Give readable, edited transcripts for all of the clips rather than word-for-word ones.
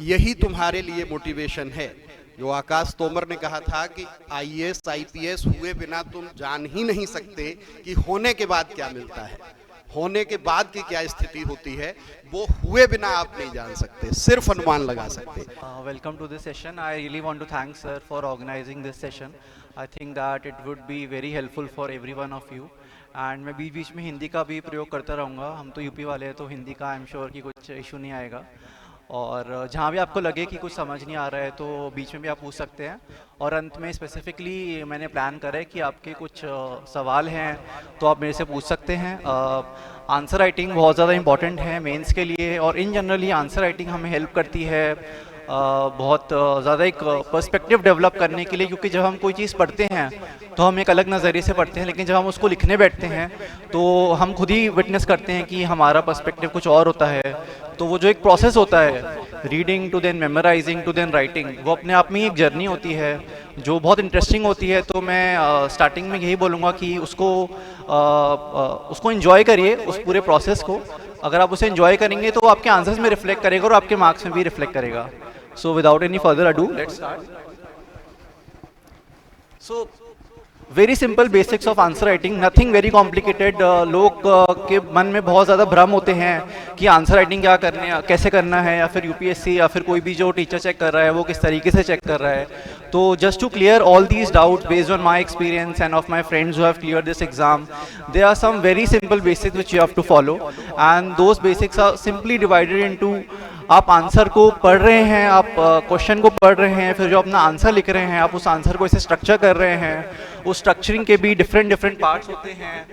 यही तुम्हारे लिए मोटिवेशन है। जो आकाश तोमर ने कहा था कि आईएएस आईपीएस हुए बिना तुम जान ही नहीं सकते कि होने के बाद क्या मिलता है, होने के बाद की क्या स्थिति होती है, वो हुए बिना आप नहीं जान सकते, सिर्फ अनुमान लगा सकते। Welcome to this session. I really want to thank sir for organizing this session. I think that it would be very helpful for every one of you. And मैं बीच बीच में हिंदी का भी प्रयोग करता रहूँगा। हम तो यूपी वाले हैं तो हिंदी का आई एम श्योर कि कुछ इशू नहीं आएगा। और जहाँ भी आपको लगे कि कुछ समझ नहीं आ रहा है तो बीच में भी आप पूछ सकते हैं। और अंत में स्पेसिफिकली मैंने प्लान करा है कि आपके कुछ सवाल हैं तो आप मेरे से पूछ सकते हैं। आंसर राइटिंग बहुत ज़्यादा इंपॉर्टेंट है मेंस के लिए, और इन जनरल ये आंसर राइटिंग हमें हेल्प करती है बहुत ज़्यादा एक पर्सपेक्टिव डेवलप करने के लिए, क्योंकि जब हम कोई चीज़ पढ़ते हैं तो हम एक अलग नज़रिए से पढ़ते हैं, लेकिन जब हम उसको लिखने बैठते हैं तो हम खुद ही विटनेस करते हैं कि हमारा पर्सपेक्टिव कुछ और होता है। तो वो जो एक प्रोसेस होता है reading to then memorising to then writing, वो अपने आप में एक जर्नी होती है जो बहुत इंटरेस्टिंग होती है। तो मैं स्टार्टिंग में यही बोलूँगा कि उसको एंजॉय करिए, उस पूरे प्रोसेस को। अगर आप उसे एंजॉय करेंगे तो वो आपके आंसर्स में रिफ्लेक्ट करेगा और आपके मार्क्स में भी रिफ्लेक्ट करेगा। So without any further ado, let's start. So very simple basics of answer writing, nothing very complicated. लोग के मन में बहुत ज़्यादा भ्रम होते हैं कि आंसर राइटिंग क्या करने कैसे करना है, या फिर यूपीएससी या फिर कोई भी जो टीचर चेक कर रहा है वो किस तरीके से चेक कर रहा है। तो just to clear all these doubts based on my experience and of my friends who have clear this exam, there are some very simple basics which you have to follow, and those basics are simply divided into आप answer को पढ़ रहे हैं, आप question को पढ़ रहे हैं, फिर जो अपना आंसर लिख रहे हैं आप उस आंसर को ऐसे स्ट्रक्चर कर रहे हैं। उस स्ट्रक्चरिंग के भी डिफरेंट पार्ट्स होते हैं।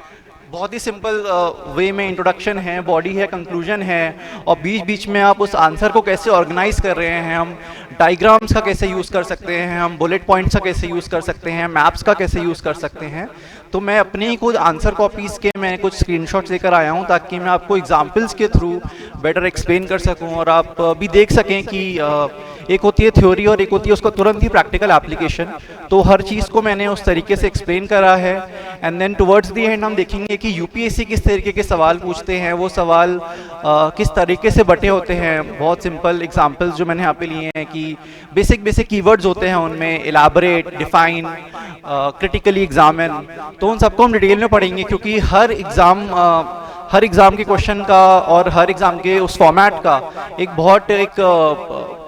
बहुत ही सिंपल वे में इंट्रोडक्शन है, बॉडी है, कंक्लूजन है, और बीच बीच में आप उस आंसर को कैसे ऑर्गेनाइज कर रहे हैं। हम डायग्राम्स का कैसे यूज़ कर सकते हैं, हम बुलेट पॉइंट्स का कैसे यूज़ कर सकते हैं, मैप्स का कैसे यूज़ कर सकते हैं। तो मैं अपने ही खुद आंसर कॉपीज़ के मैं कुछ स्क्रीनशॉट्स लेकर आया हूँ ताकि मैं आपको एग्जांपल्स के थ्रू बेटर एक्सप्लेन कर सकूँ, और आप भी देख सकें कि एक होती है थ्योरी और एक होती है उसका तुरंत ही प्रैक्टिकल एप्लीकेशन। तो हर चीज़ को मैंने उस तरीके से एक्सप्लेन करा है। And then towards the end हम देखेंगे कि यूपीएससी किस तरीके के सवाल पूछते हैं, वो सवाल किस तरीके से बटे होते हैं। बहुत सिंपल एग्जांपल्स जो मैंने यहाँ पे लिए हैं कि बेसिक कीवर्ड्स होते हैं उनमें, इलाबोरेट, डिफाइन, क्रिटिकली एग्जामिन। तो उन सबको हम डिटेल में पढ़ेंगे, क्योंकि हर एग्ज़ाम के क्वेश्चन का और हर एग्ज़ाम के उस फॉर्मेट का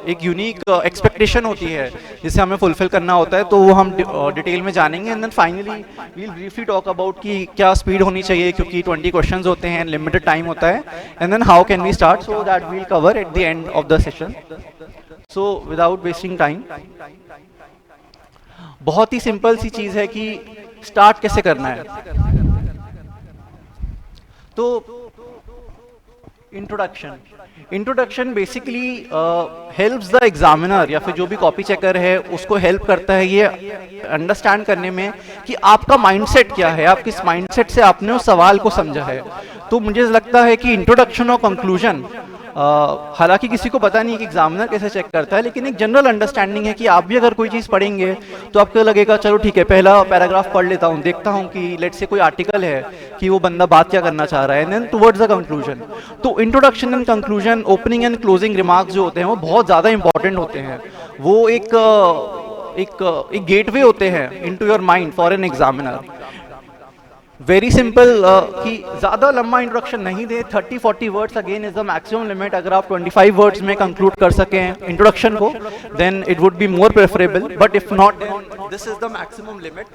एक यूनिक एक्सपेक्टेशन होती है जिसे हमें फुलफिल करना होता है। तो वो हम डिटेल में जानेंगे। And then finally we will briefly talk about कि क्या स्पीड होनी चाहिए, क्योंकि 20 क्वेश्चंस होते हैं, लिमिटेड टाइम होता है। And then how can we start, so that we will cover at the end of the session. So without wasting time, बहुत ही सिंपल सी चीज़ है कि स्टार्ट कैसे करना है। तो introduction basically helps the examiner या फिर जो भी कॉपी चेकर है उसको हेल्प करता है ये अंडरस्टैंड करने में कि आपका माइंडसेट क्या है, आप किस माइंडसेट से आपने उस सवाल को समझा है। तो मुझे लगता है कि इंट्रोडक्शन और कंक्लूजन, हालांकि किसी को पता नहीं कि एग्जामिनर कैसे चेक करता है, लेकिन एक जनरल अंडरस्टैंडिंग है कि आप भी अगर कोई चीज़ पढ़ेंगे तो आपको लगेगा चलो ठीक है, पहला पैराग्राफ पढ़ लेता हूँ, देखता हूँ कि लेट्स से कोई आर्टिकल है कि वो बंदा बात क्या करना चाह रहा है, देन टुवर्ड्स द कंक्लूजन। तो introduction and conclusion, opening and closing remarks जो होते हैं वो बहुत ज़्यादा इंपॉर्टेंट होते हैं। वो एक गेटवे होते हैं into your mind for an examiner. Very simple कि ज़्यादा लंबा इंट्रोडक्शन नहीं दे, 30-40 words again is the maximum limit. अगर आप 25 वर्ड्स में कंक्लूड कर सकें इंट्रोडक्शन को then it would be more preferable, but if not this is the maximum limit.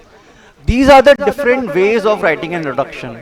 These are the different ways of writing an introduction.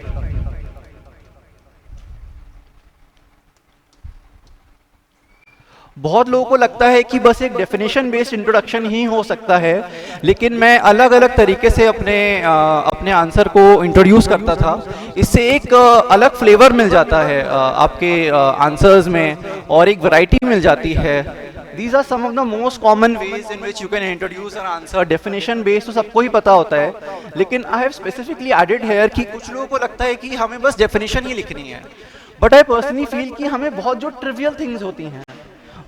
बहुत लोगों को लगता है कि बस एक डेफिनेशन बेस्ड इंट्रोडक्शन ही हो सकता है, लेकिन मैं अलग अलग तरीके से अपने आंसर को इंट्रोड्यूस करता था। इससे एक अलग फ्लेवर मिल जाता है आपके आंसर्स में, और एक वैरायटी मिल जाती है। These are some of the most common ways in which you can introduce an answer. Definition based तो सबको ही पता होता है, लेकिन I have specifically added here कि कुछ लोगों को लगता है कि हमें बस डेफिनेशन ही लिखनी है, बट I personally feel कि हमें बहुत जो ट्रिवियल थिंग्स होती हैं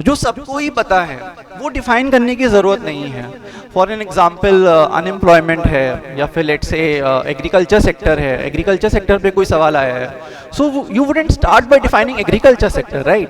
जो सबको ही पता है वो डिफाइन करने की ज़रूरत नहीं है। फॉर एन एग्जाम्पल अनएम्प्लॉयमेंट है, या फिर लेट्स से एग्रीकल्चर सेक्टर है, एग्रीकल्चर सेक्टर पे कोई सवाल आया है, so you wouldn't start by defining agriculture sector, right?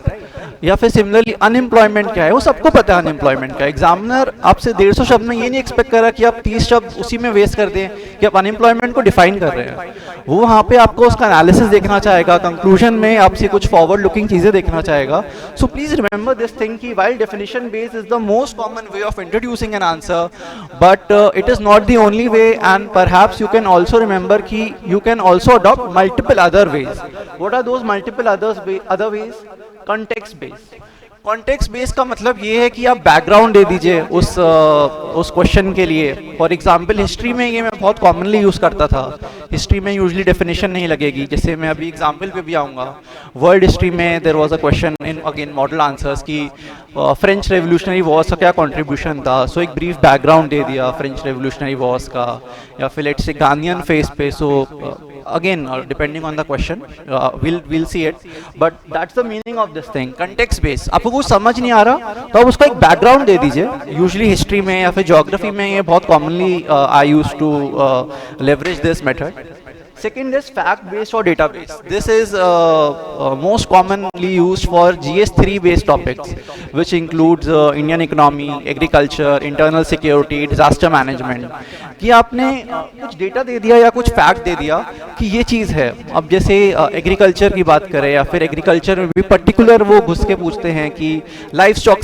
या फिर सिमिलरली अनएम्प्लॉयमेंट क्या है, वो सबको पता है अनएम्प्लॉयमेंट का। एग्जामिनर आपसे 150 शब्द में ये नहीं एक्सपेक्ट कर रहा कि आप 30 शब्द उसी में वेस्ट कर दें कि आप अनएम्प्लॉयमेंट को डिफाइन कर रहे हैं। वो वहाँ पे आपको उसका एनालिसिस देखना चाहेगा, कंक्लूजन में आपसे कुछ फॉरवर्ड लुकिंग चीज़ें देखना चाहेगा। So please remember this thing कि while definition based is the most common way of introducing an answer, but it is not the only way, and perhaps you can also remember कि you can also adopt multiple other ways. What are those multiple other ways? Context based. Context based का मतलब ये है कि आप background दे दीजिए उस question के लिए। फॉर एग्जांपल हिस्ट्री में ये मैं बहुत कॉमनली यूज़ करता था। हिस्ट्री में यूजुअली डेफिनेशन नहीं लगेगी, जैसे मैं अभी एग्जांपल पे भी आऊँगा। वर्ल्ड हिस्ट्री में there was a question in again model answers की फ्रेंच रेवोल्यूशनरी वॉर्स का क्या कंट्रीब्यूशन था। सो एक ब्रीफ बैकग्राउंड दे दिया फ्रेंच रेवोल्यूशनरी वॉर्स का, या फिर लेट्स से गांधीयन फेज पे। सो again depending on the question we'll see it, but that's the meaning of this thing, context based। आपको कुछ समझ नहीं आ रहा तो आप उसका एक बैकग्राउंड दे दीजिए। यूजुअली हिस्ट्री में या फिर ज्योग्राफी में ये बहुत commonly I use to leverage this method. Second is fact based or data based. This is most commonly used for GS3 based topics, which includes Indian economy, agriculture, internal security, disaster management। कि आपने कुछ data दे दिया या कुछ fact they दिया कि ये चीज़ है। अब जैसे एग्रीकल्चर की बात करें या फिर एग्रीकल्चर में भी पर्टिकुलर वो घुस के पूछते हैं कि लाइफ स्टॉक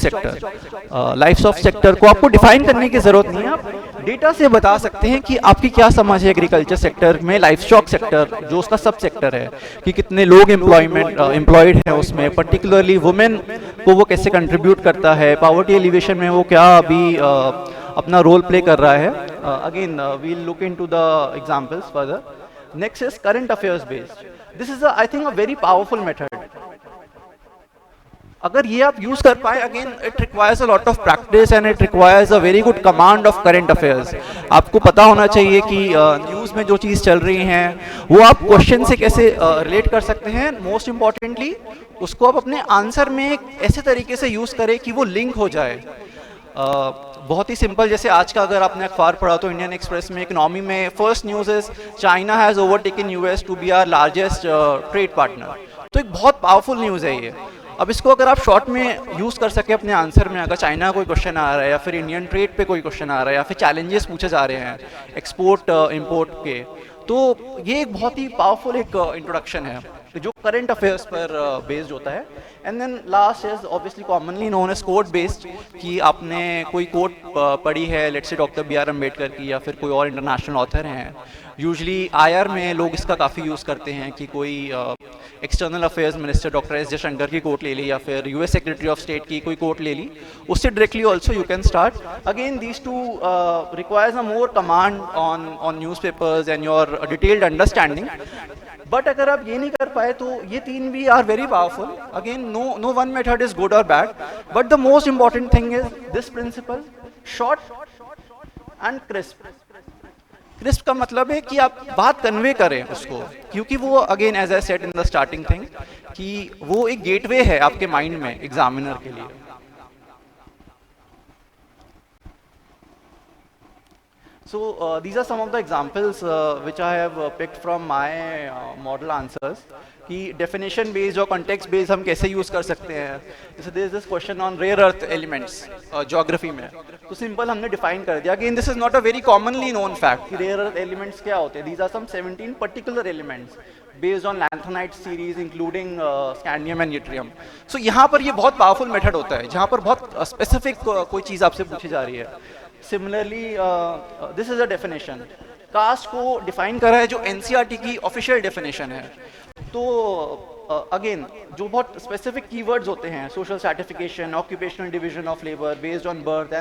सेक्टर को आपको डिफाइन करने की ज़रूरत नहीं है, आप डेटा से बता सकते हैं कि आपकी क्या समझ है एग्रीकल्चर सेक्टर में, लाइफ स्टॉक सेक्टर जो उसका सब सेक्टर है, कि कितने लोग एम्प्लॉयड हैं उसमें, पर्टिकुलरली वुमेन को वो कैसे कंट्रीब्यूट करता है, पॉवर्टी एलिवेशन में वो क्या अभी अपना रोल प्ले कर रहा है। Again we'll look into the examples further. Next is current affairs based. This is I think a very powerful method. अगर ये आप यूज कर पाए, again it requires a lot of practice and it requires a very good command of current affairs. आपको पता होना चाहिए कि न्यूज़ में जो चीज़ चल रही हैं वो आप क्वेश्चन से कैसे रिलेट कर सकते हैं। मोस्ट इंपॉर्टेंटली उसको आप अपने आंसर में एक ऐसे तरीके से यूज़ करें कि वो लिंक हो जाए। बहुत ही सिंपल, जैसे आज का अगर आपने अखबार पढ़ा तो इंडियन एक्सप्रेस में इकोनॉमी में first news is China has overtaken US to be our largest trade partner. तो एक बहुत पावरफुल न्यूज़ है ये। अब इसको अगर आप शॉर्ट में यूज़ कर सके अपने आंसर में, अगर चाइना कोई क्वेश्चन आ रहा है या फिर इंडियन ट्रेड पे कोई क्वेश्चन आ रहा है या फिर चैलेंजेस पूछे जा रहे हैं एक्सपोर्ट इंपोर्ट के, तो ये एक बहुत ही पावरफुल एक इंट्रोडक्शन है जो करंट अफेयर्स पर बेस्ड होता है। And then last is obviously commonly known as quote based, कि आपने कोई कोट पढ़ी है, let's say doctor B are Ambedkar की या फिर कोई और इंटरनेशनल ऑथर हैं। यूजुअली आईआर में लोग इसका काफ़ी यूज़ करते हैं कि कोई external affairs minister doctor S Jaishankar की कोट ले ली या फिर यूएस सेक्रेटरी ऑफ स्टेट की कोई कोट ले ली, उससे directly also you can start. Again these two requires a more command on newspapers and your detailed understanding. But अगर आप ये नहीं कर पाए तो ये तीन भी are very powerful. Again no one method is good और bad, but the most important thing is this principle, short and crisp. Crisp का मतलब है कि आप बात कन्वे करें उसको, क्योंकि वो again as I said in the starting thing कि वो एक गेटवे है आपके माइंड में एग्जामिनर के लिए। So these are some of the examples which I have picked from my model answers कि definition based और context based हम कैसे use कर सकते हैं। जैसे there is this question on rare earth elements geography में, तो simple हमने define कर दिया। Again this is not a very commonly known fact कि rare earth elements क्या होते हैं। These are some 17 particular elements based on lanthanide series including scandium and yttrium। So यहाँ पर ये बहुत powerful method होता है जहाँ पर बहुत specific कोई चीज़ आपसे पूछी जा रही है। Similarly this is a definition, caste को डिफाइन करा है जो एनसीईआरटी की ऑफिशियल डेफिनेशन है। तो अगेन जो बहुत स्पेसिफिक कीवर्ड्स होते हैं, social certification, occupational division of labour based on birth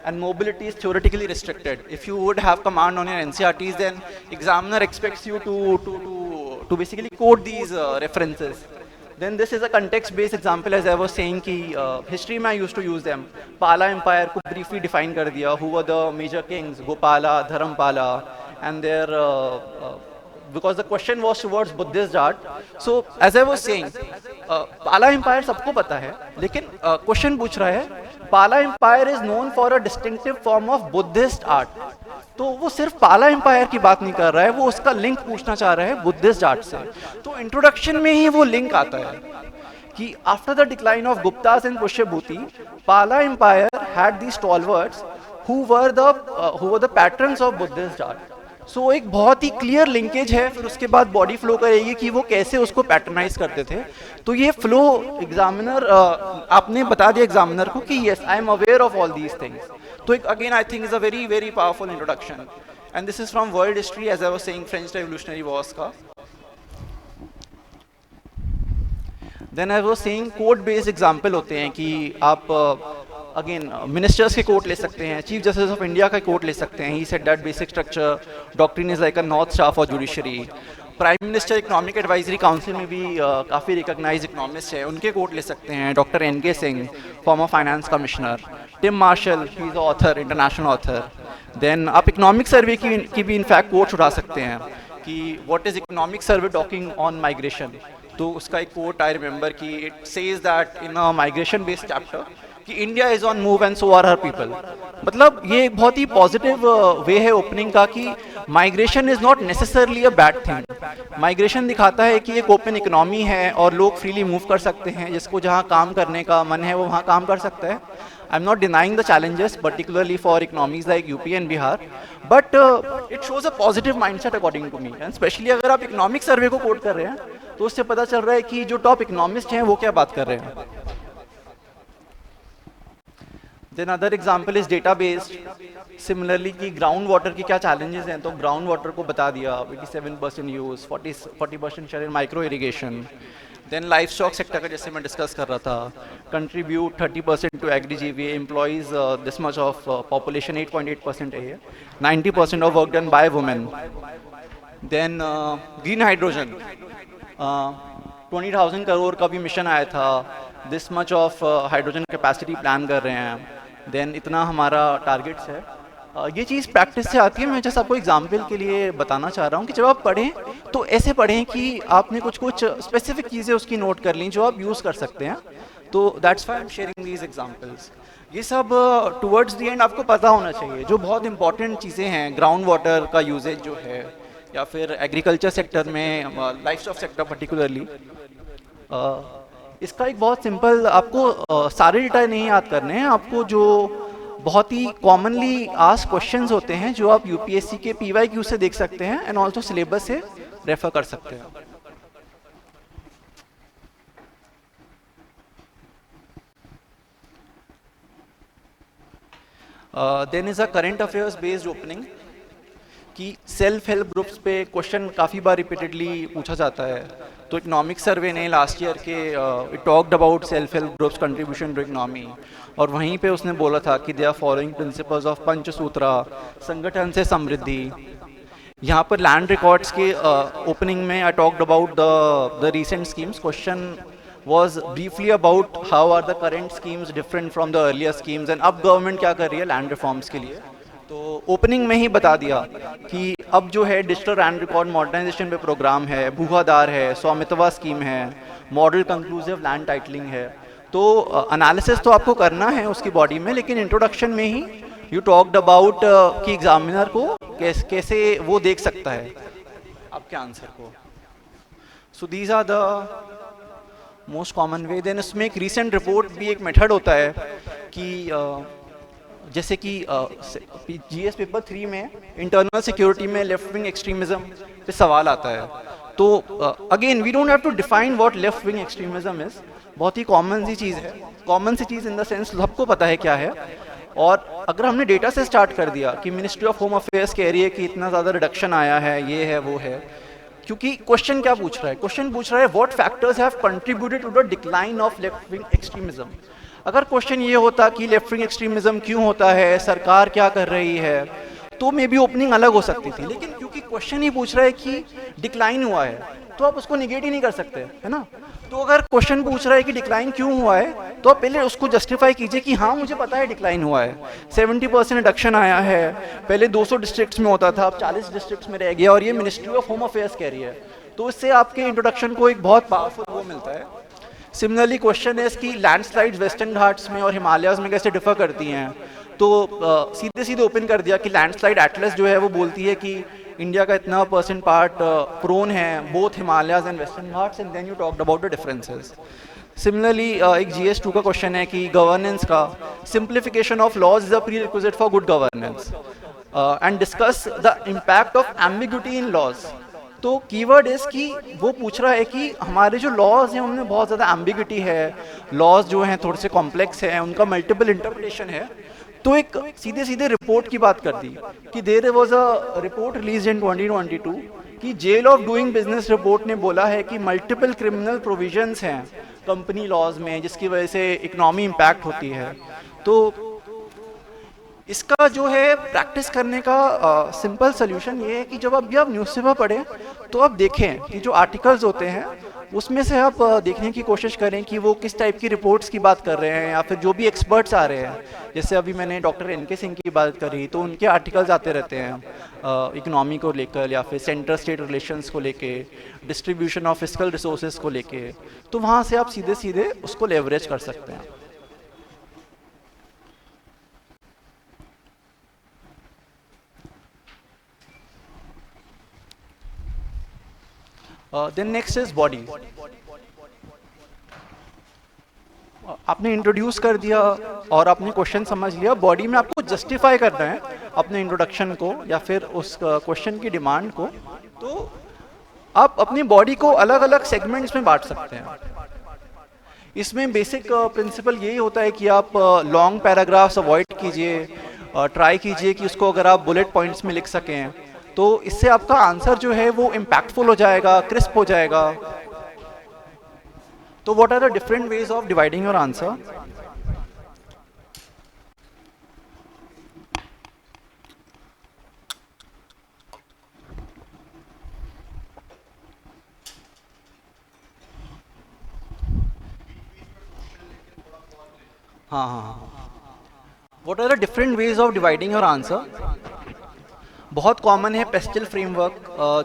and mobility is theoretically restricted. If you would have command on your NCERTs, then examiner expects you to basically quote these references. Then this is a context based example, as I was saying कि history में I used to use them। पाला empire को briefly define कर दिया, who were the major kings, Gopala, Dharmapala, and their because the question was towards Buddhist art। So as I was saying, पाला empire सबको पता है, लेकिन question पूछ रहा है पाला empire is known for a distinctive form of Buddhist art। तो वो सिर्फ पाला एम्पायर की बात नहीं कर रहा है, वो उसका लिंक पूछना चाह रहा है बुद्धिस्ट आर्ट से। तो इंट्रोडक्शन में ही वो लिंक आता है कि after the decline of Guptas and Pushyabhuti, Pala empire had the stalwarts who were the patrons of Buddhist art. So एक बहुत ही क्लियर लिंकेज है, फिर उसके बाद बॉडी फ्लो करेगी कि वो कैसे उसको पैटर्नाइज करते थे. तो ये फ्लो एग्जामिनर आपने बता दिया एग्जामिनर को कि yes I am aware of all these things. तो एक again I think is a very very powerful introduction, and this is from world history as I was saying French revolutionary wars का. Then I was saying code based example होते हैं कि आप again ministers के coat ले सकते हैं, chief justice of India का कोट ले सकते हैं. He said that basic structure doctrine is like a north star for judiciary. Prime minister economic advisory council में भी काफ़ी रिकॉग्नाइज इकोनॉमिस्ट है, उनके कोट ले सकते हैं. Doctor N K. Singh, former finance commissioner. Tim Marshall, he is author, international author. Then आप economic survey की भी इनफैक्ट कोट्स उठा सकते हैं कि what is economic survey talking on migration. तो उसका एक कोट आई रिमेंबर कि it says that in a migration based chapter कि India is on move and so are her people. मतलब ये एक बहुत ही पॉजिटिव वे है ओपनिंग का कि migration is not necessarily a bad thing. Migration दिखाता है कि एक ओपन इकोनॉमी है और लोग फ्रीली मूव कर सकते हैं, जिसको जहाँ काम करने का मन है वो वहाँ काम कर सकता है. I am not denying the challenges particularly for economies like UP and Bihar, but it shows a positive mindset according to me. And specially अगर आप इकोनॉमिक सर्वे को कोट कर रहे हैं तो उससे पता चल रहा है कि जो टॉप इकोनॉमिस्ट हैं वो क्या बात कर रहे हैं. Then other example is data based. Similarly कि ग्राउंड वाटर की क्या चैलेंजेस हैं, तो ग्राउंड वाटर को बता दिया 87% use, 40% share in micro irrigation. Then life stock sector का जैसे मैं डिस्कस कर रहा था, contribute 30% to agri GVA, employs this much of population 8.8% है, 90% of work done by women. Then green hydrogen 20,000 crore का भी मिशन आया था, this much of hydrogen capacity plan कर रहे हैं. देन इतना हमारा टारगेट्स है. ये चीज़ प्रैक्टिस से आती है. मैं जैसे आपको एग्जाम्पल के लिए बताना चाह रहा हूँ कि जब आप पढ़ें तो ऐसे पढ़ें कि आपने कुछ स्पेसिफिक चीज़ें उसकी नोट कर ली जो आप यूज़ कर सकते हैं. तो that's why I am sharing these examples. ये सब टुवर्ड्स द एंड आपको पता होना चाहिए. जो बहुत इंपॉर्टेंट चीज़ें हैं, ग्राउंड वाटर का यूजेज जो है, या फिर एग्रीकल्चर सेक्टर में, लाइफ स्टॉक सेक्टर पर्टिकुलरली, इसका एक बहुत सिंपल आपको सारे डेटा नहीं याद करने हैं. आपको जो बहुत ही कॉमनली आस्क्ड क्वेश्चंस होते हैं जो आप यूपीएससी के पीवाईक्यू से देख सकते हैं एंड ऑल्सो सिलेबस से रेफर कर सकते हैं. Then is a current affairs based opening कि सेल्फ हेल्प ग्रुप्स पे क्वेश्चन काफ़ी बार रिपीटेडली पूछा जाता है. तो इकोनॉमिक सर्वे ने लास्ट ईयर के it talked about self help groups contribution to economy, और वहीं पे उसने बोला था कि they are following principles of Panchsutra, संगठन से समृद्धि. यहाँ पर लैंड रिकॉर्ड्स के ओपनिंग में I talked about the recent schemes. Question was briefly about how are the current schemes different from the earlier schemes, and अब गवर्नमेंट क्या कर रही है लैंड रिफॉर्म्स के लिए. तो ओपनिंग में ही बता दिया कि अब जो है डिजिटल लैंड रिकॉर्ड मॉडर्नाइजेशन पे प्रोग्राम है, भूखाधार है, स्वामित्वा स्कीम है, मॉडल कंक्लूसिव लैंड टाइटलिंग है. तो एनालिसिस तो आपको करना है उसकी बॉडी में, लेकिन इंट्रोडक्शन में ही यू टॉक्ड अबाउट कि एग्जामिनर को कैसे वो देख सकता है आपके आंसर को. So these are the most common way. Then उसमें एक रीसेंट रिपोर्ट भी एक मेथड होता है कि जैसे कि जीएस पेपर 3 में इंटरनल सिक्योरिटी में लेफ्ट विंग एक्सट्रीमिज्म पे सवाल आता है. तो again we don't have to define what left wing extremism is. बहुत ही कॉमन सी चीज़ है, कॉमन सी चीज़ इन द सेंस सबको पता है क्या है. और अगर हमने डेटा से स्टार्ट कर दिया कि मिनिस्ट्री ऑफ होम अफेयर्स कह रही है कि इतना ज़्यादा रिडक्शन आया है, ये है वो है, क्योंकि क्वेश्चन क्या पूछ रहा है, क्वेश्चन पूछ रहा है what factors have contributed to the decline of left wing extremism. अगर क्वेश्चन ये होता कि लेफ्ट विंग एक्सट्रीमिज्म क्यों होता है, सरकार क्या कर रही है, तो मे बी ओपनिंग अलग हो सकती थी. लेकिन क्योंकि क्वेश्चन ही पूछ रहा है कि डिक्लाइन हुआ है, तो आप उसको निगेट ही नहीं कर सकते, है ना. तो अगर क्वेश्चन पूछ रहा है कि डिक्लाइन क्यों हुआ है, तो आप पहले उसको जस्टिफाई कीजिए कि हाँ मुझे पता है डिक्लाइन हुआ है, 70% रिडक्शन आया है, पहले 200 डिस्ट्रिक्ट्स में होता था, अब 40 डिस्ट्रिक्ट्स में रह गया, और ये मिनिस्ट्री ऑफ होम अफेयर्स कह रही है. तो इससे आपके इंट्रोडक्शन को एक बहुत पावरफुल वो मिलता है. सिमिलरली क्वेश्चन है कि लैंडस्लाइड्स वेस्टर्न घाट्स में और हिमालयाज में कैसे डिफर करती हैं. तो सीधे सीधे ओपन कर दिया कि लैंडस्लाइड एटलस जो है वो बोलती है कि इंडिया का इतना % पार्ट प्रोन है both Himalayas and Western Ghats, and then you talked about the differences. Similarly एक GS2 का क्वेश्चन है कि गवर्नेंस का simplification of laws is a prerequisite for good governance and discuss the impact of ambiguity in laws. तो keyword is कि वो पूछ रहा है कि हमारे जो लॉज हैं उनमें बहुत ज़्यादा एम्बिग्यूटी है, लॉज जो हैं थोड़े से कॉम्प्लेक्स हैं, उनका मल्टीपल इंटरप्रिटेशन है। तो एक सीधे सीधे रिपोर्ट की बात कर दी कि there was a report release in 2022 कि jail of doing business report ने बोला है कि मल्टीपल क्रिमिनल प्रोविजंस हैं कंपनी लॉज में जिसकी वजह से इकोनॉमी इम्पैक्ट होती है। तो इसका जो है प्रैक्टिस करने का सिंपल सोल्यूशन ये है कि जब आप न्यूज़पेपर पढ़ें तो आप देखें कि जो आर्टिकल्स होते हैं उसमें से आप देखने की कोशिश करें कि वो किस टाइप की रिपोर्ट्स की बात कर रहे हैं, या फिर जो भी एक्सपर्ट्स आ रहे हैं। जैसे अभी मैंने डॉक्टर NK सिंह की बात करी तो उनके आर्टिकल्स आते रहते हैं इकोनॉमी को लेकर, या फिर सेंटर स्टेट रिलेशंस को लेके, डिस्ट्रीब्यूशन ऑफ फिस्कल रिसोर्सेज को लेके। तो वहाँ से आप सीधे सीधे उसको लेवरेज कर सकते हैं। Then next is body. आपने इंट्रोड्यूस कर दिया और आपने क्वेश्चन समझ लिया, बॉडी में आपको जस्टिफाई करना है अपने इंट्रोडक्शन को या फिर उस क्वेश्चन की डिमांड को। तो आप अपनी बॉडी को अलग अलग सेगमेंट्स में बांट सकते हैं। इसमें बेसिक प्रिंसिपल यही होता है कि आप लॉन्ग पैराग्राफ्स अवॉइड कीजिए, ट्राई कीजिए कि उसको अगर आप बुलेट पॉइंट्स में लिख सकें तो इससे आपका आंसर जो है वो इम्पैक्टफुल हो जाएगा, क्रिस्प हो जाएगा। तो what are the different ways of dividing your answer? हाँ, what are the different ways of dividing your answer? बहुत कॉमन है पेस्टल फ्रेमवर्क,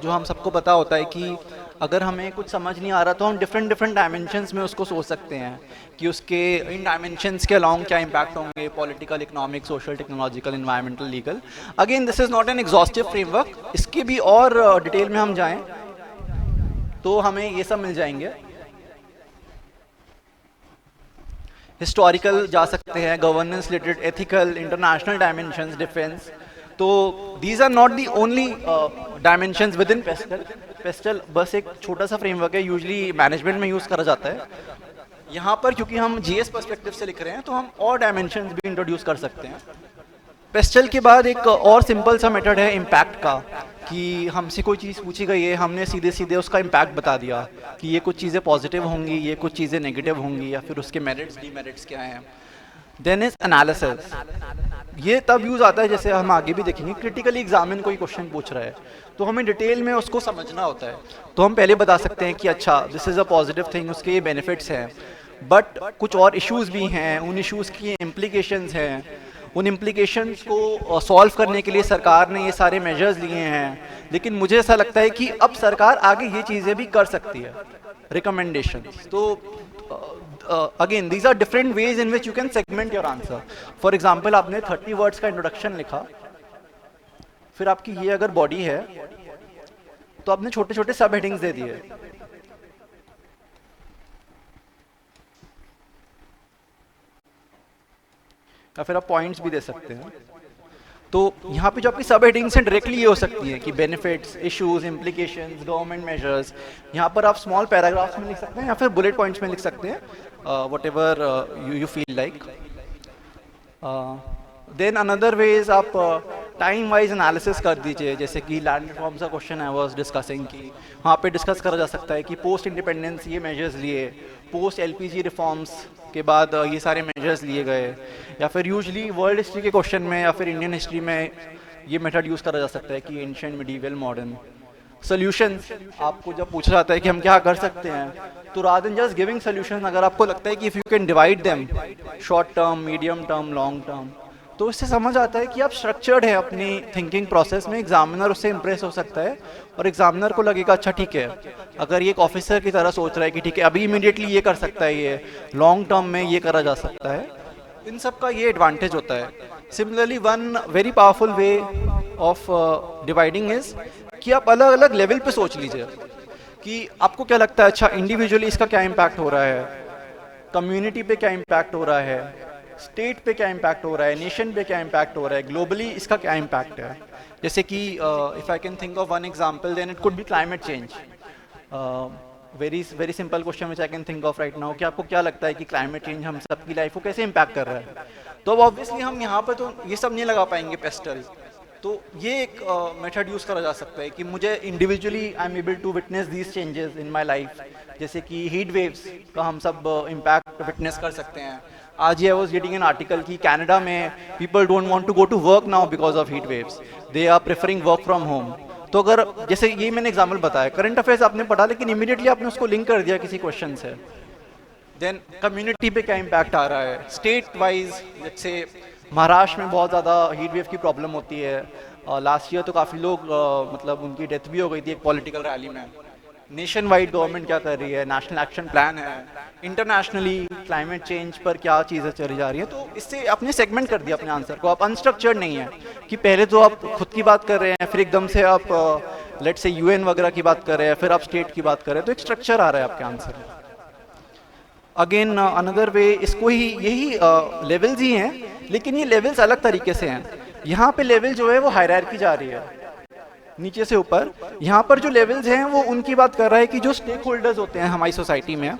जो हम सबको पता होता है कि अगर हमें कुछ समझ नहीं आ रहा तो हम डिफरेंट डायमेंशंस में उसको सोच सकते हैं कि उसके इन डायमेंशंस के अलॉन्ग क्या इम्पैक्ट होंगे, political, economic, social, technological, environmental, legal. Again this is not an exhaustive framework, इसके भी और डिटेल में हम जाएं तो हमें ये सब मिल जाएंगे। हिस्टोरिकल जा सकते हैं, governance related, ethical, international dimensions, defence. तो these are not the only dimensions within PESTEL. PESTEL बस एक छोटा सा फ्रेमवर्क है, यूजली मैनेजमेंट में यूज़ करा जाता है। यहाँ पर क्योंकि हम GS पर्सपेक्टिव से लिख रहे हैं तो हम और डायमेंशंस भी इंट्रोड्यूस कर सकते हैं। पेस्टल के बाद एक और सिंपल सा मेथड है इम्पैक्ट का, कि हमसे कोई चीज़ पूछी गई है, हमने सीधे सीधे उसका इम्पैक्ट बता दिया कि ये कुछ चीज़ें पॉजिटिव होंगी, ये कुछ चीज़ें नेगेटिव होंगी, या फिर उसके मेरिट्स डीमेरिट्स क्या हैं। Then is analysis. ये तब यूज़ आता है, जैसे हम आगे भी देखेंगे, क्रिटिकली एग्जामिन कोई क्वेश्चन पूछ रहा है तो हमें डिटेल में उसको समझना होता है। तो हम पहले बता सकते हैं कि अच्छा this is a positive thing, उसके ये बेनिफिट्स हैं, बट कुछ और इश्यूज़ भी हैं, उन इश्यूज़ की इम्प्लीकेशंस हैं, उन इम्प्लीकेशंस को सॉल्व करने के लिए सरकार ने ये सारे मेजर्स लिए हैं। लेकिन मुझे ऐसा लगता है कि अब सरकार आगे ये चीज़ें भी कर सकती है, रिकमेंडेशंस। तो again these are different ways in which you can segment your answer. For example आपने 30 वर्ड्स का इंट्रोडक्शन लिखा, फिर आपकी ये अगर बॉडी है तो आपने छोटे छोटे सब हेडिंग्स दे दिए। या फिर आप पॉइंट्स भी दे सकते हैं। तो यहाँ पे जो आपकी सब हेडिंग्स हैं डायरेक्टली ये हो सकती है कि benefits, issues, implications, government measures. यहाँ पर आप स्मॉल पैराग्राफ्स में लिख सकते हैं या फिर बुलेट पॉइंट्स में लिख सकते हैं, whatever you feel like. Then another ways आप टाइम वाइज एनालिसिस कर दीजिए, जैसे कि लैंड रिफॉर्म्स का क्वेश्चन आई वाज डिस्कसिंग की, वहाँ पे डिस्कस करा जा सकता है कि पोस्ट इंडिपेंडेंस ये मेजर्स लिए, पोस्ट LPG रिफॉर्म्स के बाद ये सारे मेजर्स लिए गए, या फिर यूजली वर्ल्ड हिस्ट्री के क्वेश्चन में या फिर इंडियन हिस्ट्री में ये मेथड यूज़ करा जा सकता है कि एंशिएंट, मिडीवल, मॉडर्न। सोल्यूशंस आपको जब पूछा जाता है कि हम क्या कर सकते हैं, तो rather then just giving solution, अगर आपको लगता है कि if you can divide them short term, medium term, long term, तो इससे समझ आता है कि आप स्ट्रक्चर्ड है अपनी थिंकिंग प्रोसेस में। एग्जामिनर उससे इंप्रेस हो सकता है और एग्जामिनर को लगेगा अच्छा ठीक है, अगर ये एक ऑफिसर की तरह सोच रहा है कि ठीक है अभी इमीडिएटली ये कर सकता है, ये लॉन्ग टर्म में ये करा जा सकता है। इन सब का ये एडवांटेज होता है। Similarly one very powerful way of dividing is कि आप अलग अलग लेवल पे सोच लीजिए कि आपको क्या लगता है, अच्छा इंडिविजुअली इसका क्या इम्पैक्ट हो रहा है, कम्युनिटी पे क्या इम्पैक्ट हो रहा है, स्टेट पे क्या इम्पैक्ट हो रहा है, नेशन पे क्या इम्पैक्ट हो रहा है, ग्लोबली इसका क्या इम्पैक्ट है। जैसे कि if I can think of one example then it could be climate change. Very very simple question which I can think of right now कि आपको क्या लगता है कि क्लाइमेट चेंज हम सबकी लाइफ को कैसे इम्पैक्ट कर रहा है। तो अब ऑब्वियसली हम यहाँ पर तो ये सब नहीं लगा पाएंगे पेस्टल, तो ये एक मेथड यूज़ करा जा सकता है कि मुझे individually I am able to witness these changes in my life. जैसे कि हीट वेव्स का हम सब इम्पैक्ट विटनेस कर सकते हैं। आज ही I was getting an article कि कनाडा में people don't want to go to work now because of heat waves, they are preferring work from home. तो अगर जैसे ये मैंने एग्जाम्पल बताया, करंट अफेयर्स आपने पढ़ा लेकिन इमीडिएटली आपने उसको लिंक कर दिया किसी क्वेश्चन से, देन कम्युनिटी पे क्या इम्पैक्ट आ रहा है, स्टेट वाइज जैसे महाराष्ट्र में बहुत ज़्यादा हीट वेव की प्रॉब्लम होती है। लास्ट ईयर तो काफ़ी लोग मतलब उनकी डेथ भी हो गई थी एक पॉलिटिकल रैली में। नेशन वाइड गवर्नमेंट क्या कर रही है, नेशनल एक्शन प्लान है, इंटरनेशनली क्लाइमेट चेंज पर क्या चीज़ें चली जा रही हैं। तो इससे आपने सेगमेंट कर दिया अपने आंसर को, आप अनस्ट्रक्चर्ड नहीं है कि पहले तो आप खुद की बात कर रहे हैं, फिर एकदम से आप लेट्स से यूएन वगैरह की बात कर रहे हैं, फिर आप स्टेट की बात कर रहे हैं, तो एक स्ट्रक्चर आ रहा है आपके आंसर में। अगेन अनदर वे, इसको ही यही लेवल्स ही हैं, लेकिन ये लेवल्स अलग तरीके से हैं। यहाँ पे लेवल जो है वो हायरार्की जा रही है नीचे से ऊपर। यहाँ पर जो लेवल्स हैं वो उनकी बात कर रहा है कि जो स्टेक होल्डर्स होते हैं हमारी सोसाइटी में,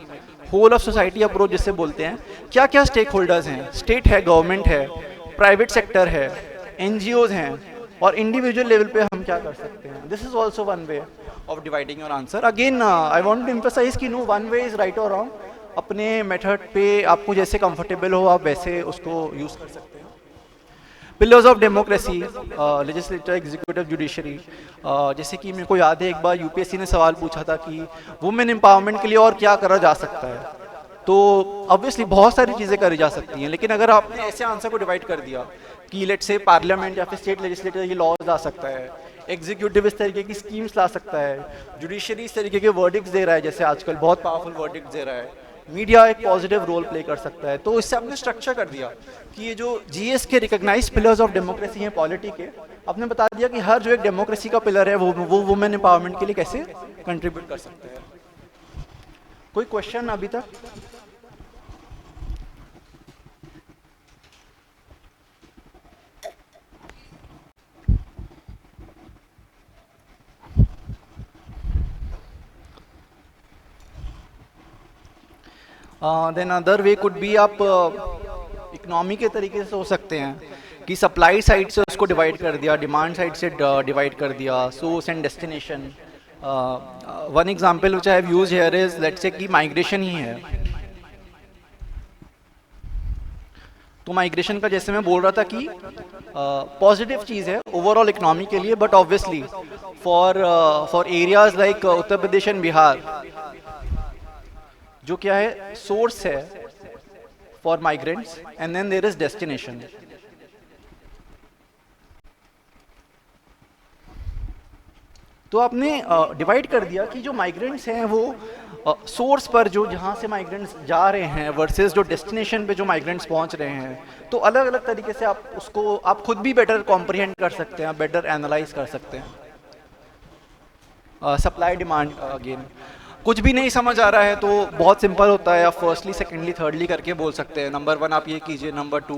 होल ऑफ सोसाइटी अप्रोच जिससे बोलते हैं, क्या क्या स्टेक होल्डर्स हैं, स्टेट है, गवर्नमेंट है, प्राइवेट सेक्टर है, एनजीओज हैं, और इंडिविजुअल लेवल पे हम क्या कर सकते हैं। This is also one way of dividing your answer. Again I want to emphasise कि no one way is right और रॉन्ग, अपने मेथड पे आपको जैसे कंफर्टेबल हो आप वैसे उसको यूज़ कर सकते हैं। Pillars of democracy, legislature, executive, judiciary. जैसे कि मेरे को याद है एक बार यूपीएससी ने सवाल पूछा था कि वुमेन एम्पावरमेंट के लिए और क्या करा जा सकता है। तो ऑब्वियसली बहुत सारी चीज़ें करी जा सकती हैं, लेकिन अगर आपने ऐसे आंसर को डिवाइड कर दिया कि लेट से पार्लियामेंट या फिर स्टेट लेजिस्लेचर ये लॉज ला सकता है, एग्जीक्यूटिव इस तरीके की स्कीम्स ला सकता है, जुडिशरी इस तरीके के वर्डिक्ट्स दे रहा है, जैसे आजकल बहुत पावरफुल वर्डिक्ट्स दे रहा है, मीडिया एक पॉजिटिव रोल प्ले कर सकता है, तो इससे आपने स्ट्रक्चर कर दिया कि ये जो जीएस के रिकॉग्नाइज्ड पिलर्स ऑफ डेमोक्रेसी हैं पॉलिटी के, आपने बता दिया कि हर जो एक डेमोक्रेसी का पिलर है वो वुमेन एम्पावरमेंट के लिए कैसे कंट्रीब्यूट कर सकते हैं। कोई क्वेश्चन अभी तक? Then other way could be, आप इकोनॉमी के तरीके से हो सकते हैं कि सप्लाई साइड से उसको डिवाइड कर दिया, डिमांड साइड से डिवाइड कर दिया, source and destination. One example which I have used here is let's say कि माइग्रेशन ही है, तो माइग्रेशन का जैसे मैं बोल रहा था कि पॉजिटिव चीज़ है ओवरऑल इकोनॉमी के लिए, but obviously for areas like Uttar Pradesh and Bihar जो क्या है सोर्स है for migrants and then there is destination. तो आपने डिवाइड कर दिया कि जो माइग्रेंट्स हैं वो सोर्स पर जो जहाँ से माइग्रेंट्स जा रहे हैं वर्सेस जो डेस्टिनेशन पे जो माइग्रेंट्स पहुँच रहे हैं, तो अलग अलग तरीके से आप उसको आप खुद भी बेटर कॉम्प्रिहेंड कर सकते हैं, बेटर एनालाइज कर सकते हैं। सप्लाई डिमांड, अगेन कुछ भी नहीं समझ आ रहा है तो बहुत सिंपल होता है, आप फर्स्टली सेकेंडली थर्डली करके बोल सकते हैं, नंबर 1 आप ये कीजिए, number 2,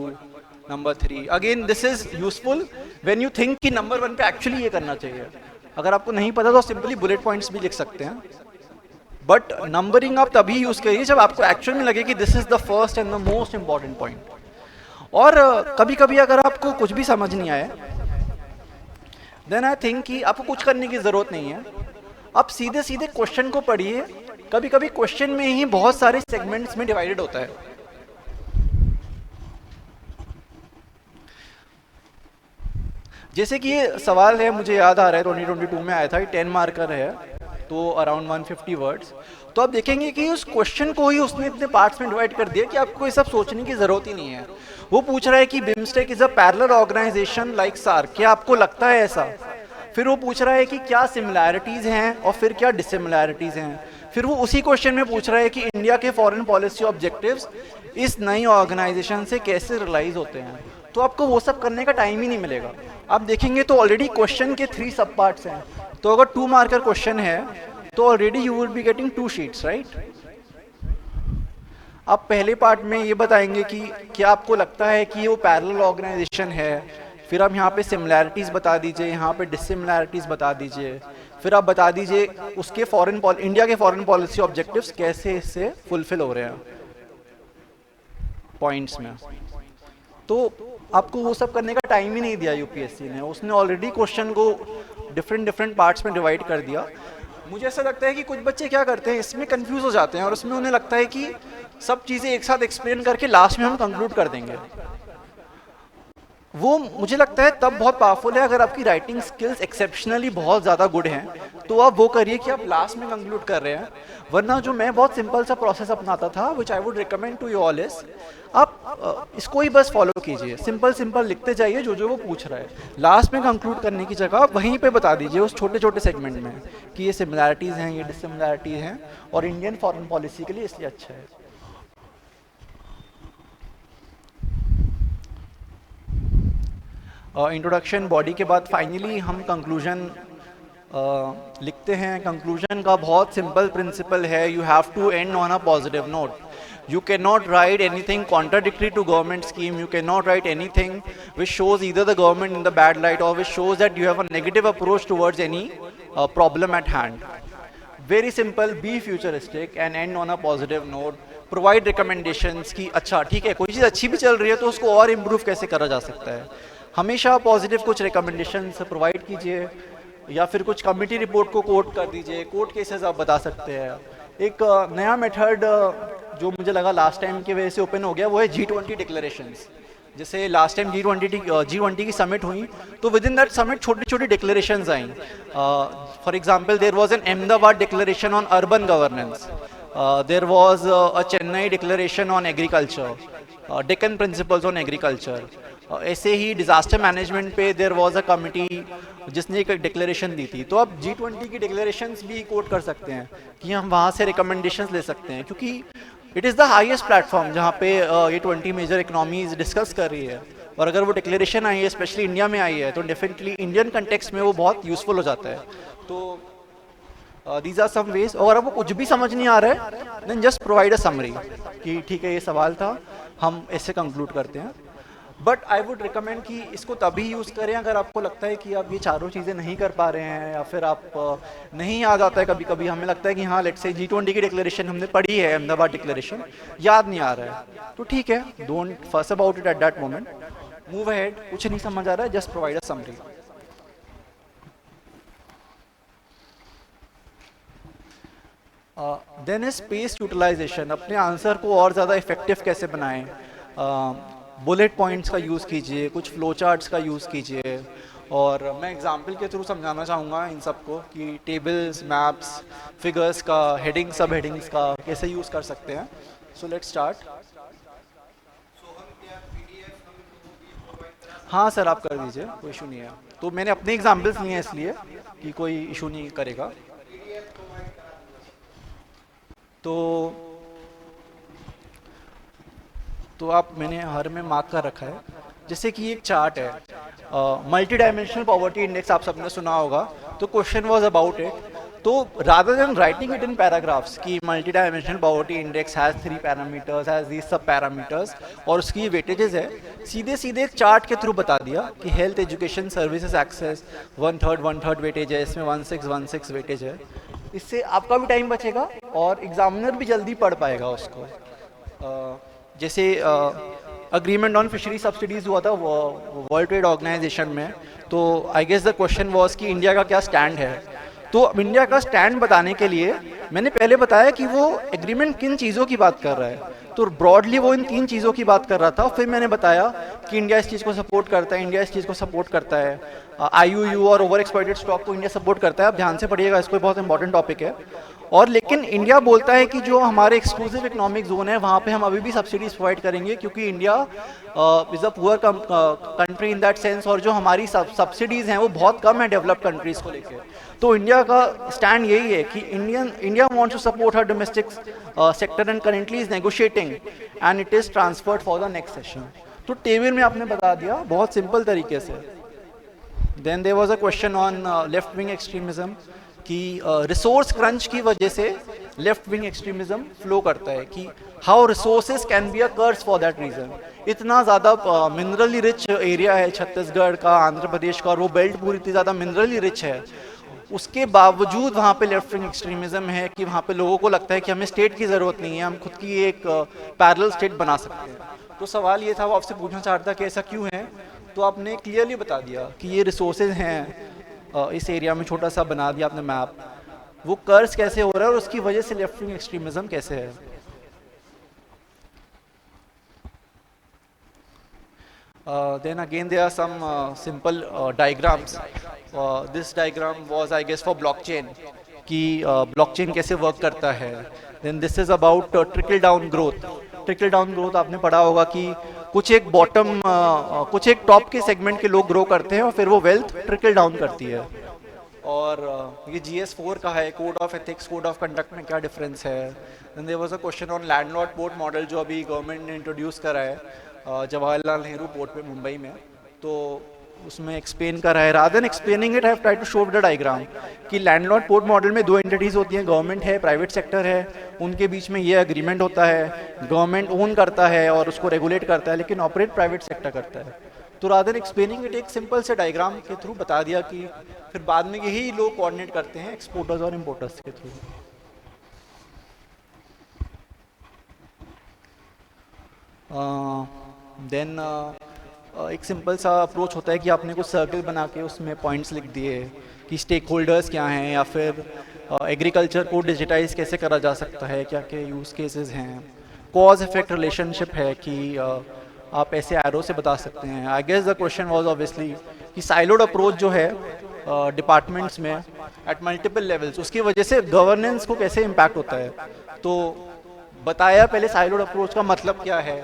number 3। Again this is useful when you think कि नंबर 1 पे एक्चुअली ये करना चाहिए। अगर आपको नहीं पता तो सिंपली बुलेट पॉइंट्स भी लिख सकते हैं, बट नंबरिंग आप तभी यूज करिए जब आपको एक्चुअल में लगे कि this is the first and the most important point. और कभी कभी अगर आपको कुछ भी समझ नहीं आए देन आई थिंक कि आपको कुछ करने की जरूरत नहीं है, आप सीधे सीधे क्वेश्चन को पढ़िए। कभी कभी क्वेश्चन में ही बहुत सारे सेगमेंट्स में डिवाइडेड होता है। जैसे कि ये सवाल है, मुझे याद आ रहा है 2022 में आया था, 10 मार्कर है तो अराउंड 150 वर्ड्स। तो आप देखेंगे कि उस क्वेश्चन को ही उसने इतने पार्ट्स में डिवाइड कर दिया कि आपको ये सब सोचने की जरूरत ही नहीं है। वो पूछ रहा है कि BIMSTEC is a parallel organisation like SAARC, क्या आपको लगता है ऐसा? फिर वो पूछ रहा है कि क्या सिमिलैरिटीज हैं और फिर क्या डिसिमिलैरिटीज हैं। फिर वो उसी क्वेश्चन में पूछ रहा है कि इंडिया के फॉरेन पॉलिसी ऑब्जेक्टिव्स इस नई ऑर्गेनाइजेशन से कैसे रियलाइज होते हैं। तो आपको वो सब करने का टाइम ही नहीं मिलेगा। आप देखेंगे तो ऑलरेडी क्वेश्चन के 3 सब पार्ट्स हैं, तो अगर 2 मार्कर क्वेश्चन है तो already you will be getting 2 sheets, right? आप पहले पार्ट में ये बताएंगे कि क्या आपको लगता है कि वो पैरेलल ऑर्गेनाइजेशन है, फिर आप यहाँ पे सिमिलैरिटीज़ बता दीजिए, यहाँ पे डिसिमिलैरिटीज़ बता दीजिए, फिर आप बता दीजिए उसके इंडिया के फॉरेन पॉलिसी ऑब्जेक्टिव्स कैसे इससे फुलफिल हो रहे हैं पॉइंट्स में। तो आपको वो सब करने का टाइम ही नहीं दिया यूपीएससी ने, उसने ऑलरेडी क्वेश्चन को डिफरेंट पार्ट्स में डिवाइड कर दिया। मुझे ऐसा लगता है कि कुछ बच्चे क्या करते हैं, इसमें कंफ्यूज हो जाते हैं और उसमें उन्हें लगता है कि सब चीज़ें एक साथ एक्सप्लेन करके लास्ट में हम कंक्लूड कर देंगे। वो मुझे लगता है तब बहुत पावरफुल है अगर आपकी राइटिंग स्किल्स एक्सेप्शनली बहुत ज़्यादा गुड हैं, तो आप वो करिए कि आप लास्ट में कंक्लूड कर रहे हैं। वरना जो मैं बहुत सिंपल सा प्रोसेस अपनाता था, which I would recommend to you all is, आप इसको ही बस फॉलो कीजिए, सिंपल लिखते जाइए जो वो पूछ रहा है। लास्ट में कंक्लूड करने की जगह आप वहीं पे बता दीजिए उस छोटे सेगमेंट में कि ये सिमिलैरिटीज़ हैं, ये डिसिमिलैरिटीज़ हैं और इंडियन फॉरेन पॉलिसी के लिए इसलिए अच्छा है। इंट्रोडक्शन बॉडी के बाद फाइनली हम कंक्लूजन लिखते हैं। कंक्लूजन का बहुत सिंपल प्रिंसिपल है, you have to end on a positive note. You cannot write anything contradictory to government scheme. You cannot write anything which shows either the government in the bad light or which shows that you have a negative approach towards any problem at hand. Very simple, be futuristic and end on a positive note. Provide recommendations कि अच्छा ठीक है, कोई चीज़ अच्छी भी चल रही है तो उसको और improve कैसे करा जा सकता है। हमेशा पॉजिटिव कुछ recommendations प्रोवाइड कीजिए या फिर कुछ कमिटी रिपोर्ट को कोट कर दीजिए, कोर्ट केसेस आप बता सकते हैं। एक नया मेथड जो मुझे लगा लास्ट टाइम की वजह से ओपन हो गया वो है G20 डिक्लेरेशंस। जैसे लास्ट टाइम G20 की समिट हुई तो विद इन दैट समिट छोटी डिक्लेरेशंस आई। For example there was an Ahmedabad declaration on urban governance, there was a Chennai declaration on agriculture, Deccan principles on agriculture. ऐसे ही डिज़ास्टर मैनेजमेंट पे there was a committee जिसने एक डिक्लेरेशन दी थी। तो आप G20 की डिक्लेरेशंस भी कोट कर सकते हैं कि हम वहाँ से रिकमेंडेशंस ले सकते हैं, क्योंकि it is the highest platform जहाँ पे ये 20 मेजर इकोनॉमीज डिस्कस कर रही है। और अगर वो डिक्लेरेशन आई है, स्पेशली इंडिया में आई है, तो डेफिनेटली इंडियन कंटेक्स्ट में वो बहुत यूजफुल हो जाता है। तो दीज आर सम वेज। और अब वो कुछ भी समझ नहीं आ रहा है then just provide a summary कि ठीक है ये सवाल था, हम इससे कंक्लूड करते हैं। बट आई वुड रिकमेंड कि इसको तभी यूज़ करें अगर आपको लगता है कि आप ये चारों चीज़ें नहीं कर पा रहे हैं या फिर आप नहीं याद आता है। कभी कभी हमें लगता है कि हाँ लेट्स से G20 की डिक्लेरेशन हमने पढ़ी है, अहमदाबाद डिक्लेरेशन याद नहीं आ रहा है, तो ठीक है, don't fuss about it at that moment, move ahead. कुछ नहीं समझ आ रहा है, just provide a summary. Then is space utilisation. अपने आंसर को और ज़्यादा इफेक्टिव कैसे बनाएं, बुलेट पॉइंट्स का यूज़ कीजिए, कुछ फ्लो चार्ट्स का यूज़ कीजिए। और मैं एग्जांपल के थ्रू समझाना चाहूँगा इन सबको कि टेबल्स, मैप्स, फिगर्स का, हेडिंग, सब हेडिंग्स का कैसे यूज़ कर सकते हैं। So let's start. हाँ सर आप कर दीजिए, कोई इशू नहीं है। तो मैंने अपने एग्जाम्पल्स लिए हैं इसलिए कि कोई इशू नहीं करेगा। तो आप मैंने हर में मार्क कर रखा है। जैसे कि एक चार्ट है, मल्टी डायमेंशनल पॉवर्टी इंडेक्स आप सबने सुना होगा, तो क्वेश्चन वाज अबाउट इट। तो rather than writing it in paragraphs कि multi dimensional poverty index has 3 parameters, has these सब पैरामीटर्स और उसकी वेटेजेस है, सीधे एक चार्ट के थ्रू बता दिया कि health, education, services, access 1/3 weightage है, इसमें 1/6 वेटेज है। इससे आपका भी टाइम बचेगा और एग्जामिनर भी जल्दी पढ़ पाएगा उसको। जैसे अग्रीमेंट ऑन फिशरी सब्सिडीज हुआ था वर्ल्ड ट्रेड ऑर्गेनाइजेशन में, तो I guess the question was कि इंडिया का क्या स्टैंड है। तो इंडिया का स्टैंड बताने के लिए मैंने पहले बताया कि वो एग्रीमेंट किन चीज़ों की बात कर रहा है, तो ब्रॉडली वो इन 3 चीज़ों की बात कर रहा था। फिर मैंने बताया कि इंडिया इस चीज़ को सपोर्ट करता है, इंडिया इस चीज़ को सपोर्ट करता है, IUU और ओवर एक्सप्लॉइटेड स्टॉक को इंडिया सपोर्ट करता है। आप ध्यान से पढ़िएगा, इसको बहुत इंपॉर्टेंट टॉपिक है। और लेकिन इंडिया बोलता है कि जो हमारे एक्सक्लूसिव इकोनॉमिक जोन है वहाँ पे हम अभी भी सब्सिडीज प्रोवाइड करेंगे, क्योंकि India is a poor country in that sense, और जो हमारी सब्सिडीज़ हैं वो बहुत कम है डेवलप्ड कंट्रीज़ को लेकर। तो इंडिया का स्टैंड यही है कि India wants to support her domestic sector and currently is negotiating and it is transferred for the next session. तो टेबल में आपने बता दिया बहुत सिंपल तरीके से। Then there was a question on left wing extremism कि रिसोर्स क्रंच की वजह से लेफ्ट विंग एक्सट्रीमिज्म फ्लो करता है कि how resources can be a curse for that reason. इतना ज़्यादा मिनरली रिच एरिया है छत्तीसगढ़ का, आंध्र प्रदेश का, और वो बेल्ट पूरी इतनी ज़्यादा मिनरली रिच है, उसके बावजूद वहाँ पे लेफ्ट विंग एक्सट्रीमिज्म है कि वहाँ पे लोगों को लगता है कि हमें स्टेट की ज़रूरत नहीं है, हम खुद की एक पैरेलल स्टेट बना सकते हैं। तो सवाल ये था, वो आपसे पूछना चाहता था कि ऐसा क्यों है, तो आपने क्लियरली बता दिया कि ये रिसोर्सेज हैं, इस एरिया में छोटा सा बना दिया आपने मैप, वो कर्ज कैसे हो रहा है और उसकी वजह से लेफ्ट विंग एक्सट्रीमिज्म कैसे है। Then again there are some simple diagrams. This diagram was I guess for blockchain कि blockchain कैसे work करता है। Then this is about trickle down growth. Trickle down growth आपने पढ़ा होगा कि कुछ एक बॉटम कुछ एक टॉप के सेगमेंट के लोग ग्रो करते हैं और फिर वो वेल्थ ट्रिकल डाउन करती है। और ये GS4 का है, code of ethics, code of conduct में क्या डिफरेंस है। Then there was a question on landlord port model जो अभी गवर्नमेंट ने इंट्रोड्यूस करा है जवाहरलाल नेहरू पोर्ट पे मुंबई में, तो उसमें एक्सप्लेन करा है। Rather than explaining it, I have tried to show the diagram कि लैंडलॉर्ड पोर्ट मॉडल में दो एंटिटीज होती हैं, गवर्नमेंट है, प्राइवेट सेक्टर है, उनके बीच में ये एग्रीमेंट होता है, गवर्नमेंट ओन करता है और उसको रेगुलेट करता है, लेकिन ऑपरेट प्राइवेट सेक्टर करता है। तो रादर देन एक्सप्लेनिंग इट एक सिंपल से डायग्राम के थ्रू बता दिया कि फिर बाद में यही लोग कोऑर्डिनेट करते हैं एक्सपोर्टर्स और इम्पोर्टर्स के थ्रू। देन एक सिंपल सा अप्रोच होता है कि आपने कुछ सर्कल बना के उसमें पॉइंट्स लिख दिए कि स्टेक होल्डर्स क्या हैं, या फिर एग्रीकल्चर को डिजिटाइज कैसे करा जा सकता है, क्या क्या यूज़ केसेस हैं, कॉज इफेक्ट रिलेशनशिप है कि आप ऐसे एरो से बता सकते हैं। I guess the question was obviously कि साइलोड अप्रोच जो है डिपार्टमेंट्स में एट मल्टीपल लेवल्स, उसकी वजह से गवर्नेंस को कैसे इम्पैक्ट होता है। तो बताया पहले साइलोड अप्रोच का मतलब क्या है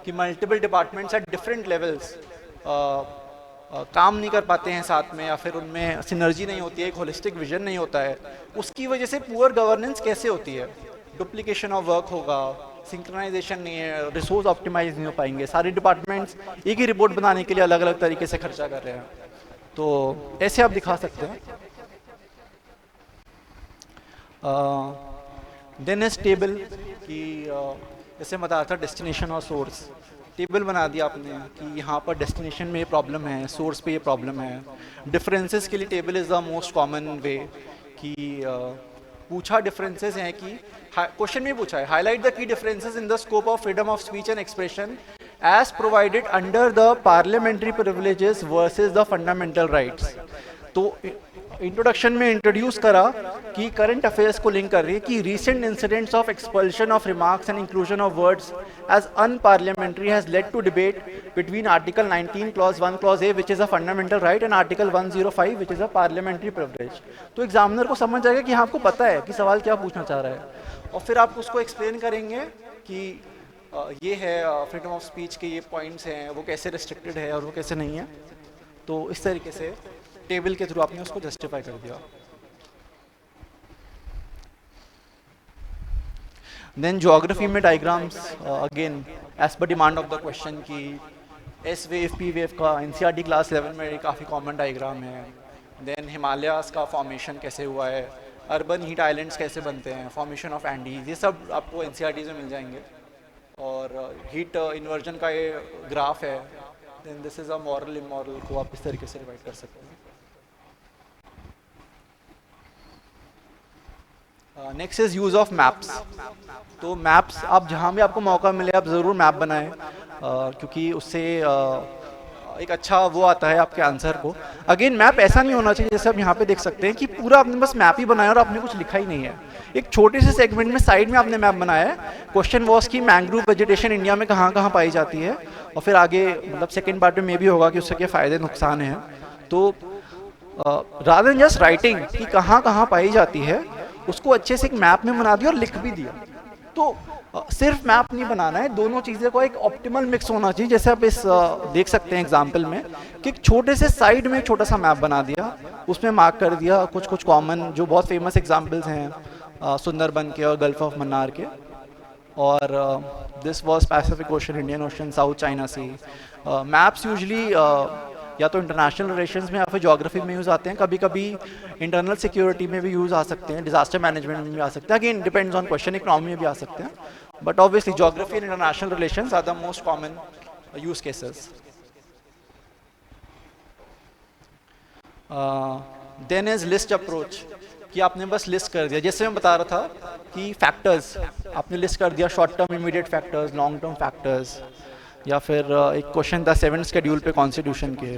कि multiple departments at different levels काम नहीं कर पाते हैं साथ में, या फिर उनमें सिनर्जी नहीं होती है, एक होलिस्टिक विजन नहीं होता है, उसकी वजह से पुअर गवर्नेंस कैसे होती है। डुप्लीकेशन ऑफ वर्क होगा, सिंक्रोनाइजेशन नहीं है, रिसोर्स ऑप्टिमाइज नहीं हो पाएंगे, सारे डिपार्टमेंट्स एक ही रिपोर्ट बनाने के लिए अलग अलग तरीके से खर्चा कर रहे हैं, तो ऐसे आप दिखा सकते हैं। देन इज टेबल कि जैसे बता था डेस्टिनेशन और सोर्स, टेबल बना दिया आपने कि यहाँ पर डेस्टिनेशन में ये प्रॉब्लम है, सोर्स पे ये प्रॉब्लम है। डिफरेंसेस के लिए table is the most common way कि पूछा डिफरेंसेस हैं कि क्वेश्चन में पूछा है highlight the key differences in the scope of freedom of speech and expression as provided under the parliamentary privileges versus the fundamental rights. तो introduction में introduce करा कि करंट अफेयर्स को लिंक कर रही है कि recent incidents of expulsion of remarks and inclusion of words as unparliamentary has led to debate between article 19 clause 1 clause A which is a fundamental right and article 105 which is a parliamentary privilege. तो examiner को समझ जाएगा कि हाँ आपको पता है कि सवाल क्या पूछना चाह रहा है, और फिर आप उसको एक्सप्लेन करेंगे कि ये है फ्रीडम ऑफ स्पीच के ये पॉइंट्स हैं, वो कैसे रिस्ट्रिक्टेड है और वो कैसे नहीं है। तो इस तरीके से टेबल के थ्रू आपने उसको जस्टिफाई कर दिया। देन ज्योग्राफी में diagrams again as per demand of the question की एस वेव पी वेव का एनसीईआरटी क्लास 11 में काफ़ी कॉमन डायग्राम है। देन हिमालयास का फॉर्मेशन कैसे हुआ है, अर्बन हीट आइलैंड्स कैसे बनते हैं, फॉर्मेशन ऑफ एंडीज, ये सब आपको एनसीईआरटी में मिल जाएंगे। और हीट इन्वर्जन का ये ग्राफ है। Then this is a moral immoral को आप इस तरीके से डिवाइड कर सकते हैं। Next is use of maps. तो मैप्स आप जहाँ भी आपको मौका मिले आप ज़रूर मैप बनाएं, क्योंकि उससे एक अच्छा वो आता है आपके आंसर को। अगेन मैप ऐसा नहीं होना चाहिए जैसे आप यहाँ पे देख सकते हैं कि पूरा आपने बस मैप ही बनाया और आपने कुछ लिखा ही नहीं है। एक छोटे से सेगमेंट में साइड में आपने मैप बनाया है। क्वेश्चन वॉज कि मैंग्रोव वेजिटेशन इंडिया में कहाँ कहाँ पाई जाती है, और फिर आगे मतलब सेकेंड पार्ट में ये भी होगा कि उससे क्या फ़ायदे नुकसान हैं। तो रादर देन जस्ट राइटिंग कि कहाँ कहाँ पाई जाती है, उसको अच्छे से एक मैप में बना दिया और लिख भी दिया। तो सिर्फ मैप नहीं बनाना है, दोनों चीज़ें को एक ऑप्टिमल मिक्स होना चाहिए। जैसे आप इस देख सकते हैं एग्जाम्पल में कि एक छोटे से साइड में एक छोटा सा मैप बना दिया, उसमें मार्क कर दिया कुछ कुछ कॉमन जो बहुत फेमस एग्जाम्पल्स हैं सुंदरबन के और गल्फ ऑफ मन्नार के। और this was Pacific Ocean, Indian Ocean, South China Sea. Maps usually या तो इंटरनेशनल रिलेशंस में या फिर ज्योग्राफी में यूज़ आते हैं, कभी कभी इंटरनल सिक्योरिटी में भी यूज़ आ सकते हैं, डिजास्टर मैनेजमेंट में भी आ सकते हैं, again depends on question, economy में भी आ सकते हैं, but obviously geography and international relations are the most common use cases. Then is list approach, कि आपने बस लिस्ट कर दिया, जैसे मैं बता रहा था कि फैक्टर्स आपने लिस्ट कर दिया, short term immediate factors, long term factors, या फिर एक क्वेश्चन था 7th शेड्यूल पे कॉन्स्टिट्यूशन के,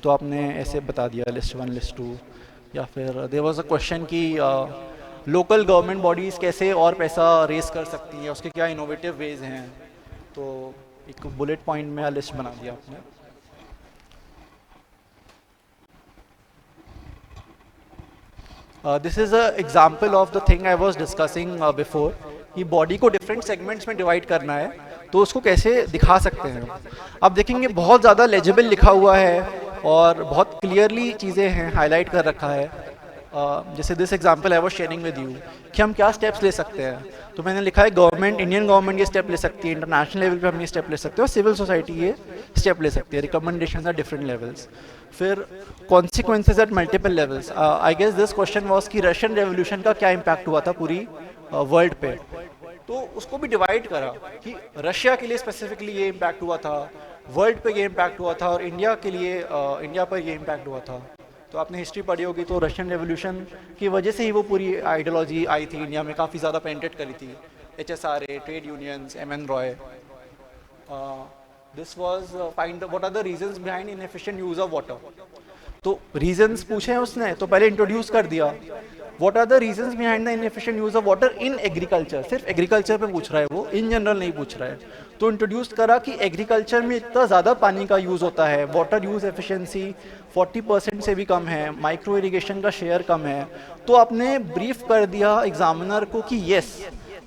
तो आपने ऐसे बता दिया लिस्ट 1 लिस्ट 2, या फिर देयर वाज अ क्वेश्चन कि लोकल गवर्नमेंट बॉडीज़ कैसे और पैसा रेस कर सकती हैं, उसके क्या इनोवेटिव वेज हैं, तो एक बुलेट पॉइंट में लिस्ट बना दिया आपने. This is a example of the thing I was discussing before, कि बॉडी को डिफरेंट सेगमेंट्स में डिवाइड करना है, तो उसको कैसे दिखा सकते हैं. अब देखेंगे बहुत ज़्यादा लेजिबल लिखा हुआ है और बहुत क्लियरली चीज़ें हैं, हाईलाइट कर रखा है. जैसे this example I was sharing with you कि हम क्या स्टेप्स ले सकते हैं, तो मैंने लिखा है गवर्नमेंट, इंडियन गवर्नमेंट ये स्टेप ले सकती है, इंटरनेशनल लेवल पे हम ये स्टेप ले सकते हैं, और सिविल सोसाइटी ये स्टेप ले सकती है, रिकमेंडेशंस आर डिफरेंट लेवल्स. फिर consequences at multiple levels. I guess this question was कि रशियन रेवोल्यूशन का क्या इम्पैक्ट हुआ था पूरी वर्ल्ड पे, तो उसको भी डिवाइड करा कि रशिया के लिए स्पेसिफिकली ये इम्पैक्ट हुआ था, वर्ल्ड पे ये इम्पैक्ट हुआ था, और इंडिया के लिए इंडिया पर ये इम्पैक्ट हुआ था. तो आपने हिस्ट्री पढ़ी होगी, तो रशियन रेवोल्यूशन की वजह से ही वो पूरी आइडियोलॉजी आई थी इंडिया में, काफ़ी ज़्यादा पेंटेड करी थी, HSRA, trade unions, MN Roy. This was find what are the reasons behind inefficient use of water. तो रीजंस पूछे हैं उसने, तो पहले इंट्रोड्यूस कर दिया what are the reasons behind the inefficient use of water in agriculture. सिर्फ एग्रीकल्चर पे पूछ रहा है वो, इन जनरल नहीं पूछ रहा है. तो इंट्रोड्यूस करा कि एग्रीकल्चर में इतना ज़्यादा पानी का यूज़ होता है, वाटर यूज़ एफिशिएंसी 40% से भी कम है, माइक्रो इरिगेशन का शेयर कम है. तो आपने ब्रीफ कर दिया एग्जामिनर को कि yes,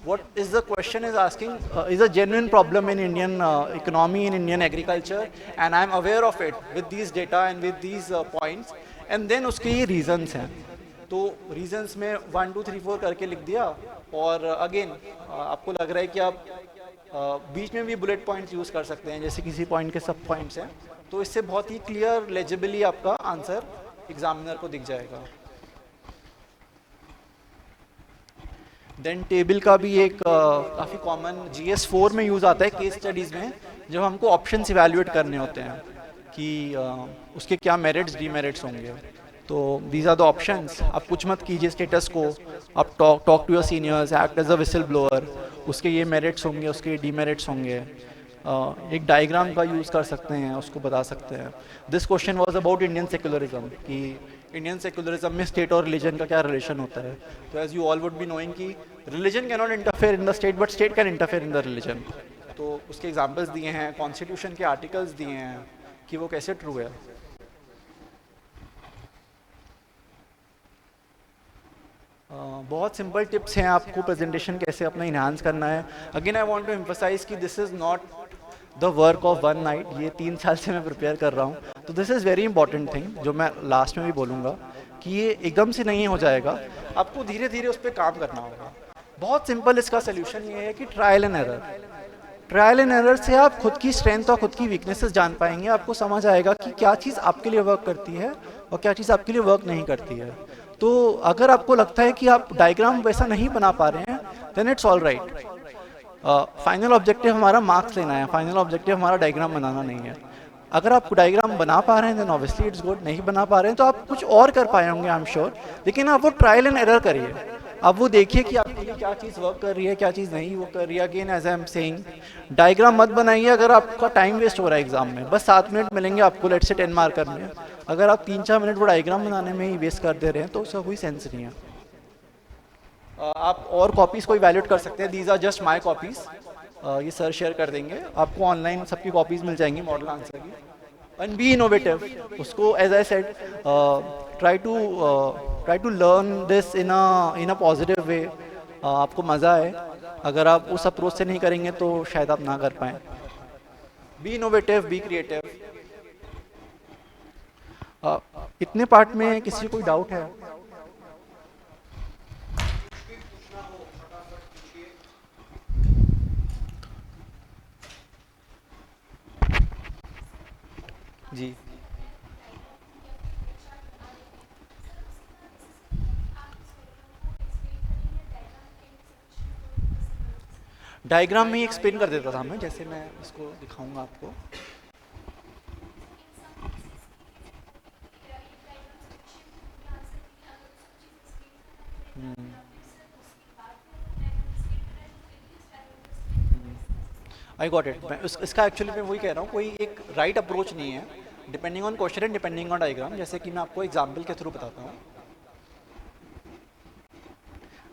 what is the question is asking is a genuine problem in Indian economy, in Indian agriculture, and I am aware of it with these data and with these points, and then उसके reasons हैं. तो reasons में 1 2 3 4 करके लिख दिया, और again आपको लग रहा है कि आप बीच में भी बुलेट पॉइंट्स यूज़ कर सकते हैं, जैसे किसी पॉइंट के सब पॉइंट्स हैं, तो इससे बहुत ही क्लियर लेजिबली आपका आंसर एग्जामिनर को दिख जाएगा. देन टेबल का भी एक काफ़ी कॉमन GS4 में यूज़ आता है केस स्टडीज़ में, जब हमको ऑप्शंस इवैल्यूएट करने होते हैं कि उसके क्या मेरिट्स डीमेरिट्स होंगे. तो दीज आर द ऑप्शंस. आप कुछ मत कीजिए स्टेटस को, आप talk to your seniors, act as a whistle blower, उसके ये मेरिट्स होंगे, उसके डीमेरिट्स होंगे. एक डायग्राम का यूज़ कर सकते हैं, उसको बता सकते हैं. This question was about Indian secularism, कि इंडियन सेक्युलरिज्म में स्टेट और रिलीजन का क्या रिलेशन होता है. तो as you all would be knowing कि religion can not interfere in the state, but state can interfere in the religion. तो उसके एग्जाम्पल्स दिए हैं, कॉन्स्टिट्यूशन के आर्टिकल्स दिए हैं कि वो कैसे ट्रू है. बहुत सिंपल टिप्स हैं आपको प्रेजेंटेशन कैसे अपना इन्हांस करना है. Again I want to emphasise कि this is not the work of 1 night. ये 3 साल से मैं प्रिपेयर कर रहा हूँ, तो this is very important thing, जो मैं लास्ट में भी बोलूँगा कि ये एकदम से नहीं हो जाएगा, आपको धीरे धीरे उस पर काम करना होगा. बहुत सिंपल इसका सोल्यूशन ये है कि trial and error. Trial and error से आप खुद की स्ट्रेंथ और खुद की वीकनेसेस जान पाएंगे. आपको समझ आएगा कि क्या चीज़ आपके लिए वर्क करती है और क्या चीज़ आपके लिए वर्क नहीं करती है. तो अगर आपको लगता है कि आप डायग्राम वैसा नहीं बना पा रहे हैं, then it's all right. Final objective हमारा मार्क्स लेना है, फाइनल ऑब्जेक्टिव हमारा डायग्राम बनाना नहीं है. अगर आप डायग्राम बना पा रहे हैं देन ऑब्वियसली इट्स गुड, नहीं बना पा रहे हैं तो आप कुछ और कर पाए होंगे आई एम श्योर. लेकिन आप वो ट्रायल एंड एरर करिए, आप वो देखिए कि आपके लिए क्या चीज़ वर्क कर रही है, क्या चीज़ नहीं वो कर रही है. Again as I am saying, diagram मत बनाइए अगर आपका टाइम वेस्ट हो रहा है एग्जाम में. बस 7 मिनट मिलेंगे आपको लेट से 10 मार्कर में, अगर आप 3-4 मिनट वो डायग्राम बनाने में ही वेस्ट कर दे रहे हैं तो उसका कोई सेंस नहीं है. आप और कॉपीज़ को इवैल्यूएट कर सकते हैं. These are just my copies, ये सर शेयर कर देंगे आपको, ऑनलाइन सबकी कॉपीज़ मिल जाएंगी मॉडल आंसर की. एंड बी इनोवेटिव, उसको as I said try to learn this in a positive way. आपको मज़ा आए. अगर आप उस अप्रोच से नहीं करेंगे तो शायद आप ना कर पाएँ. B innovative, be creative. इतने पार्ट में किसी को कोई डाउट है? जी डायग्राम में ही एक्सप्लेन कर देता था मैं, जैसे मैं इसको दिखाऊंगा आपको। I got it. मैं इसका एक्चुअली मैं वही कह रहा हूँ, कोई एक राइट अप्रोच नहीं है, depending on question and depending on diagram. जैसे कि मैं आपको एग्जाम्पल के थ्रू बताता हूँ।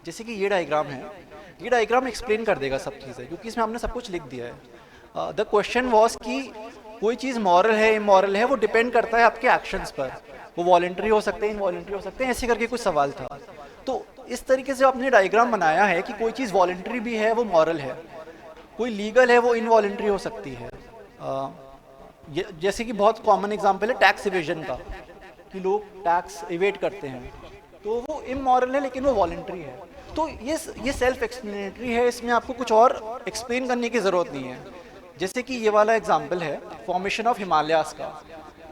जैसे कि ये डायग्राम है, ये डायग्राम एक्सप्लेन कर देगा सब चीज़ें, क्योंकि इसमें हमने सब कुछ लिख दिया है। द क्वेश्चन वॉज कि कोई चीज़ मॉरल है इमॉरल है, वो डिपेंड करता है आपके एक्शंस पर। वो वॉलेंट्री हो सकते हैं, इनवॉलेंट्री हो सकते हैं, ऐसे करके कुछ सवाल था। तो इस तरीके से आपने डायग्राम बनाया है कि कोई चीज़ वॉलेंट्री भी है, वो मॉरल है, कोई लीगल है, वो इनवॉलेंट्री हो सकती है। जैसे कि बहुत कॉमन एग्जांपल है टैक्स इवेजन का, कि लोग टैक्स इवेट करते हैं, तो वो इमॉरल है लेकिन वो वॉलेंट्री है। तो ये सेल्फ एक्सप्लेनेटरी है, इसमें आपको कुछ और एक्सप्लेन करने की ज़रूरत नहीं है। जैसे कि ये वाला एग्जांपल है फॉर्मेशन ऑफ हिमालयास का,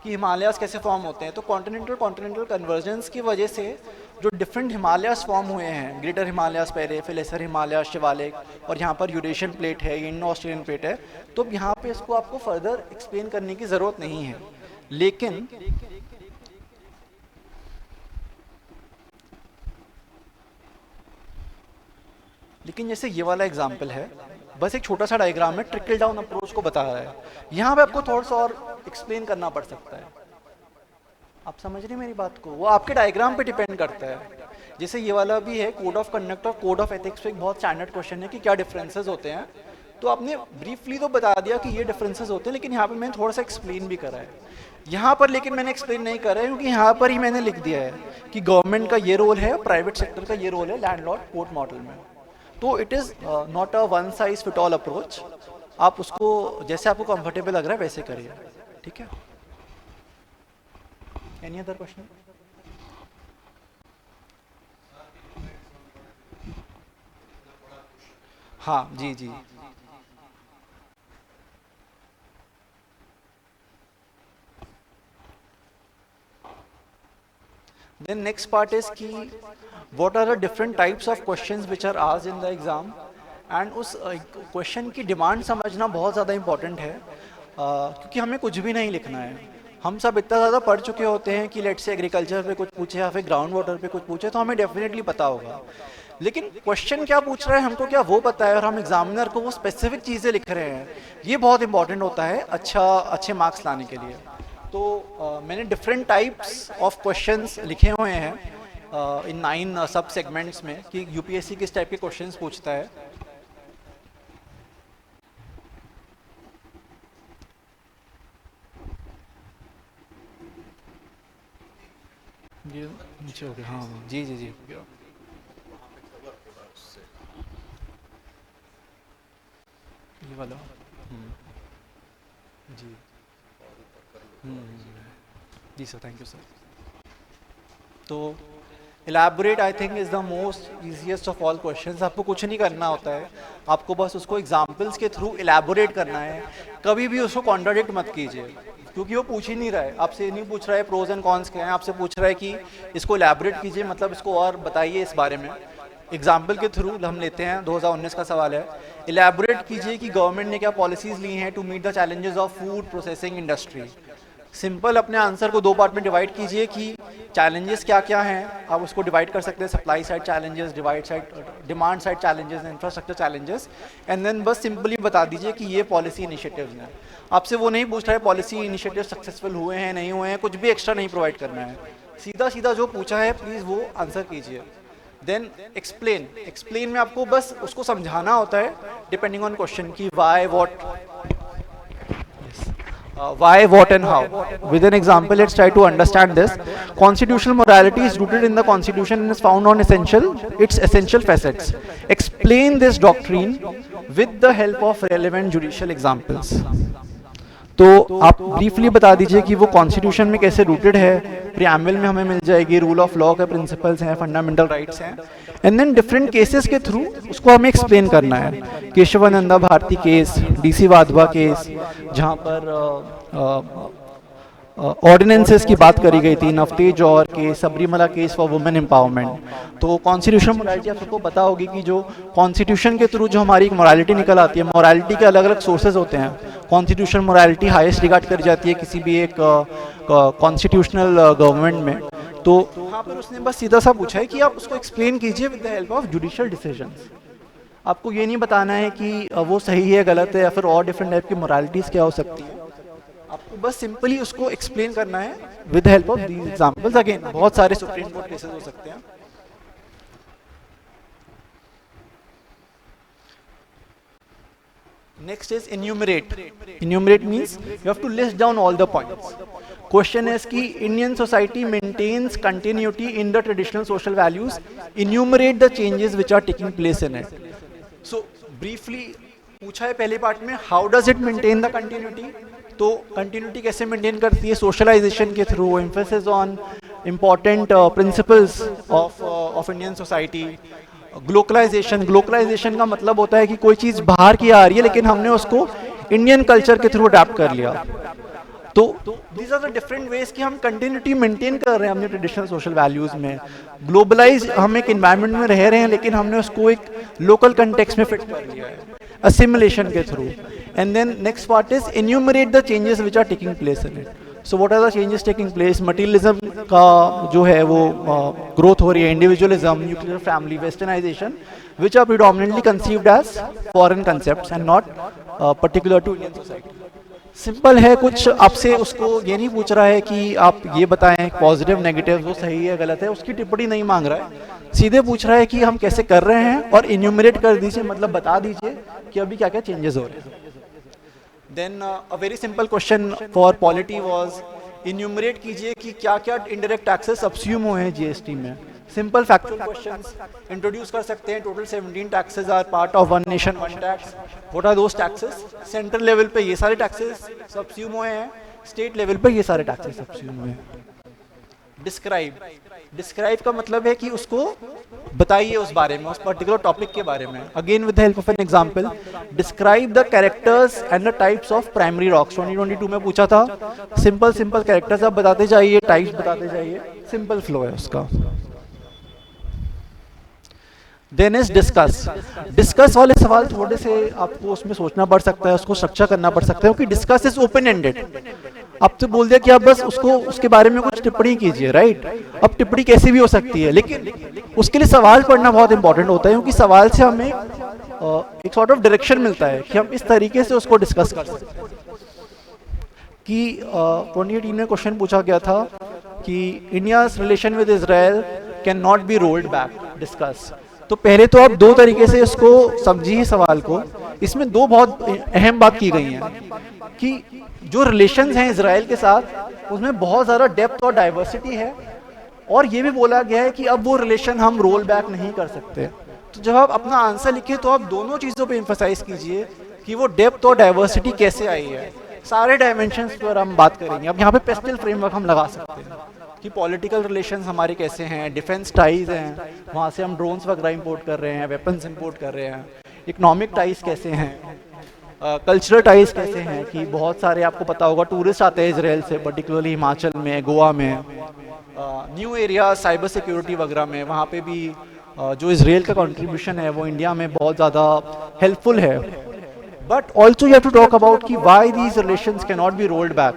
कि हिमालयास कैसे फॉर्म होते हैं। तो कॉन्टिनेंटल कन्वर्जेंस की वजह से जो डिफरेंट हिमालयास फॉर्म हुए हैं, ग्रेटर हिमालयास पहले, फिर लेसर हिमालयास, शिवालिक, और यहाँ पर यूरेशियन प्लेट है, इंडो ऑस्ट्रेलियन प्लेट है। तो यहाँ पे इसको आपको फर्दर एक्सप्लेन करने की ज़रूरत नहीं है। लेकिन जैसे ये वाला एग्जाम्पल है, बस एक छोटा सा डायग्राम है, ट्रिकल डाउन अप्रोच को बता रहा है। यहाँ पे आपको थोड़ा सा और एक्सप्लेन करना पड़ सकता है। आप समझ रहे हैं मेरी बात को? वो आपके डायग्राम पे डिपेंड करता है। जैसे ये वाला भी है, कोड ऑफ कंडक्ट और कोड ऑफ एथिक्स पे एक बहुत स्टैंडर्ड क्वेश्चन है कि क्या डिफरेंसेस होते हैं। तो आपने ब्रीफली तो बता दिया कि ये डिफरेंसेस होते हैं, लेकिन यहाँ पे मैंने थोड़ा सा एक्सप्लेन भी करा है यहाँ पर। लेकिन मैंने एक्सप्लेन नहीं करा है क्योंकि यहाँ पर ही मैंने लिख दिया है कि गवर्नमेंट का ये रोल है, प्राइवेट सेक्टर का ये रोल है लैंडलॉर्ड कोर्ट मॉडल में। तो it is not a one size fit all approach. आप उसको जैसे आपको कंफर्टेबल लग रहा है वैसे करिए, ठीक है? Any other question? हाँ जी जी। Then next part is कि what are the different types of questions which are asked in the exam, and उस क्वेश्चन की डिमांड समझना बहुत ज़्यादा इम्पॉर्टेंट है, क्योंकि हमें कुछ भी नहीं लिखना है। हम सब इतना ज़्यादा पढ़ चुके होते हैं कि लेट्स से एग्रीकल्चर पे कुछ पूछे या फिर ग्राउंड वाटर पे कुछ पूछे तो हमें डेफिनेटली पता होगा, लेकिन क्वेश्चन क्या पूछ रहा है हमको क्या वो पता है, और हम एग्जामिनर को वो स्पेसिफिक चीज़ें लिख रहे हैं। ये बहुत इंपॉर्टेंट होता है अच्छे मार्क्स लाने के लिए। तो मैंने डिफरेंट टाइप्स ऑफ क्वेश्चंस लिखे हुए हैं इन 9 सब सेगमेंट्स में कि यूपीएससी किस टाइप के क्वेश्चंस पूछता है। ये नीचे हो गया, हाँ जी जी जी। ये वाला जी जी सर, थैंक यू सर। तो elaborate I think is the most easiest of all questions. आपको कुछ नहीं करना होता है, आपको बस उसको एग्जांपल्स के थ्रू इलेबोरेट करना है। कभी भी उसको कॉन्ट्राडिक्ट मत कीजिए, क्योंकि वो पूछ ही नहीं रहा है आपसे, नहीं पूछ रहा है प्रोज एंड कॉन्स क्या हैं, आपसे पूछ रहा है कि इसको इलेबोरेट कीजिए, मतलब इसको और बताइए इस बारे में। एग्जाम्पल के थ्रू हम लेते हैं, 2019 का सवाल है, इलेबोरेट कीजिए कि गवर्नमेंट ने क्या पॉलिसीज़ ली हैं to meet the challenges of food processing industry. Simple अपने आंसर को 2 पार्ट में डिवाइड कीजिए कि चैलेंजेस क्या क्या हैं। आप उसको डिवाइड कर सकते हैं, supply side challenges, demand side challenges, infrastructure challenges, and then बस सिंपली बता दीजिए कि ये पॉलिसी इनिशिएटिव्स हैं। आपसे वो नहीं पूछ रहा है पॉलिसी इनिशिएटिव सक्सेसफुल हुए हैं नहीं हुए हैं, कुछ भी एक्स्ट्रा नहीं प्रोवाइड करना है, सीधा सीधा जो पूछा है प्लीज़ वो आंसर कीजिए। देन एक्सप्लेन में आपको बस उसको समझाना होता है डिपेंडिंग ऑन क्वेश्चन की Y what and how. With an example, let's try to understand this. Constitutional morality is rooted in the constitution and is found on its essential facets. Explain this doctrine with the help of relevant judicial examples. तो आप briefly बता दीजिए कि वो constitution में कैसे rooted है, preamble में हमें मिल जाएगी, रूल ऑफ लॉ के प्रिंसिपल्स हैं, फंडामेंटल राइट्स हैं, एंड देन डिफरेंट केसेस के थ्रू उसको हमें एक्सप्लेन करना है। Kesavananda Bharati case, DC Wadhwa case, जहाँ पर ऑर्डिनेंसेस की बात करी गई थी, नवतेज और के Sabarimala case for women empowerment. तो कॉन्स्टिट्यूशन मोरालिटी आप सबको पता होगी कि जो कॉन्स्टिट्यूशन के थ्रू जो हमारी एक मोरालिटी निकल आती है, मोरालिटी के अलग अलग सोर्सेज होते हैं। कॉन्स्टिट्यूशन मोरालिटी हाईएस्ट रिगार्ड करी जाती है किसी भी एक कॉन्स्टिट्यूशनल गवर्नमेंट में। तो यहाँ पर उसने बस सीधा सा पूछा है कि आप उसको एक्सप्लेन कीजिए with the help of judicial decisions. आपको ये नहीं बताना है कि वो सही है गलत है या फिर और डिफरेंट टाइप की मोरालिटीज़ क्या हो सकती है। आपको बस सिंपली उसको एक्सप्लेन करना है with the help of these examples. Again बहुत सारे सुप्रीम कोर्ट केसेस हो सकते हैं। Next is enumerate. Enumerate means you have to list down all the points. Question is कि Indian society maintains continuity in the traditional social values. Enumerate the changes which are taking place in it. So briefly पूछा है पहले part में, how does it maintain the continuity? तो continuity कैसे maintain करती है? Socialisation के through, emphasis on important principles of Indian society. Globalisation का मतलब होता है कि कोई चीज़ बाहर की आ रही है लेकिन हमने उसको इंडियन कल्चर के थ्रू अडेप्ट कर लिया। तो these are the different ways कि हम कंटिन्यूटी मेंटेन कर रहे हैं अपने ट्रेडिशनल सोशल वैल्यूज में। ग्लोबलाइज हम एक इन्वायरमेंट में रह रहे हैं लेकिन हमने उसको एक लोकल कंटेक्स्ट में फिट कर लिया है assimilation के through. And then next part is enumerate the changes which are taking place in it. So what are the changes taking place? Materialism का जो है वो ग्रोथ हो रही है, individualism, nuclear family, westernisation, which are predominantly conceived as foreign concepts and not particular to Indian society. Simple है, कुछ आपसे उसको ये नहीं पूछ रहा है कि आप ये बताएं पॉजिटिव नेगेटिव वो सही है गलत है, उसकी टिप्पणी नहीं मांग रहा है। सीधे पूछ रहा है कि हम कैसे कर रहे हैं और इन्यूमरेट कर दीजिए, मतलब बता दीजिए कि अभी क्या क्या चेंजेस हो रहे हैं। Then a very simple question for polity was enumerate कीजिए कि क्या क्या इनडायरेक्ट टैक्सेस सब्स्यूम हुए हैं जीएसटी में। सिंपल फैक्चुअल क्वेश्चंस इंट्रोड्यूस कर सकते हैं। Total 17 taxes are part of one nation one tax. What are those taxes? Central level पे ये सारे टैक्सेस सब्स्यूम हुए हैं, स्टेट लेवल पे ये सारे टैक्सेस सब्स्यूम हुए हैं। डिस्क्राइब का मतलब है कि उसको बताइए उस बारे में, उस पर्टिकुलर टॉपिक के बारे में। Again with the help of an example, describe the characters and the types of primary rocks. 2022 में पूछा था। सिंपल कैरेक्टर्स आप बताते जाइए, टाइप्स बताते जाइए, सिंपल फ्लो है उसका। देन इज डिस्कस वाले सवाल थोड़े से आपको उसमें सोचना पड़ सकता है, उसको स्ट्रक्चर करना पड़ सकता है, क्योंकि डिस्कस इज ओपन एंडेड। आपसे बोल दिया कि आप बस उसके बारे में कुछ टिप्पणी कीजिए, राइट? अब टिप्पणी कैसी भी हो सकती है, लेकिन उसके लिए सवाल पढ़ना बहुत इंपॉर्टेंट होता है, क्योंकि सवाल से हमें एक सॉर्ट ऑफ डायरेक्शन मिलता है कि हम इस तरीके से उसको डिस्कस कर सकते हैं। कि 2018 में क्वेश्चन पूछा गया था कि India's relation with Israel can not be rolled back, discuss. तो पहले तो आप दो तरीके से इसको समझिए सवाल को। इसमें दो बहुत अहम बात की गई हैं कि जो रिलेशंस हैं इजराइल के साथ उसमें बहुत ज़्यादा डेप्थ और डाइवर्सिटी है, और ये भी बोला गया है कि अब वो रिलेशन हम रोल बैक नहीं कर सकते। तो जब आप अपना आंसर लिखें तो आप दोनों चीज़ों पे एम्फसाइज कीजिए कि वो डेप्थ और डाइवर्सिटी कैसे आई है। सारे डायमेंशंस पर हम बात करेंगे। अब यहाँ पे पेस्टल फ्रेमवर्क हम लगा सकते हैं कि पॉलिटिकल रिलेशंस हमारे कैसे हैं, डिफेंस टाइज हैं, वहाँ से हम ड्रोन्स वगैरह इंपोर्ट कर रहे हैं, वेपन्स इंपोर्ट कर रहे हैं, इकोनॉमिक टाइज कैसे हैं, कल्चरल टाइज कैसे हैं कि बहुत सारे आपको पता होगा टूरिस्ट आते हैं इजराइल से, पर्टिकुलरली हिमाचल में, गोवा में, न्यू एरिया साइबर सिक्योरिटी वगैरह में, वहाँ पे भी जो इजराइल का कंट्रीब्यूशन है वो इंडिया में बहुत ज़्यादा हेल्पफुल है। But also you have to talk about कि why these relations can not be rolled back,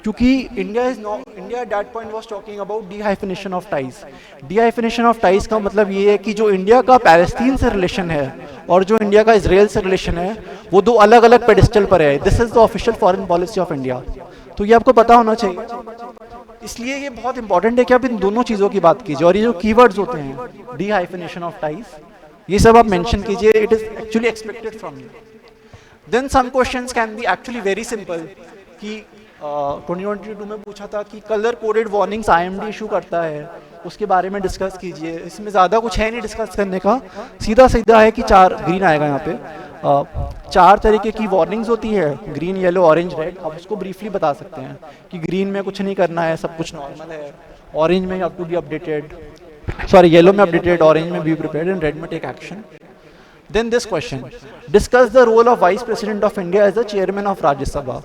क्योंकि India at that point was talking about dehyphenation of ties. Dehyphenation of ties का मतलब ये है कि जो इंडिया का पैलेस्टीन से रिलेशन है और जो इंडिया का इजराइल से रिलेशन है वो दो अलग अलग पेडिस्टल पर है। This is the official foreign policy of India. तो ये आपको पता होना चाहिए। इसलिए ये बहुत इंपॉर्टेंट है कि आप इन दोनों चीज़ों की बात कीजिए, और ये जो कीवर्ड्स होते हैं डीहाइफिनेशन ऑफ टाइज, ये सब आप मेंशन कीजिए। It is actually expected from you. Then some questions can be actually very simple कि 2022 में पूछा था कि colour coded warnings IMD issue करता है, उसके बारे में डिस्कस कीजिए। इसमें ज़्यादा कुछ है नहीं डिस्कस करने का, सीधा सीधा है कि चार ग्रीन आएगा यहाँ पे, चार तरीके की वार्निंग्स होती है, ग्रीन येलो ऑरेंज रेड। आप उसको ब्रीफली बता सकते हैं कि ग्रीन में कुछ नहीं करना है, सब कुछ नॉर्मल है, ऑरेंज में you have to be updated, sorry yellow में अपडेटेड, ऑरेंज में बी प्रिपेयर्ड एंड रेड में take action. Then this question, discuss the role of Vice President of India as the chairman of Rajya Sabha.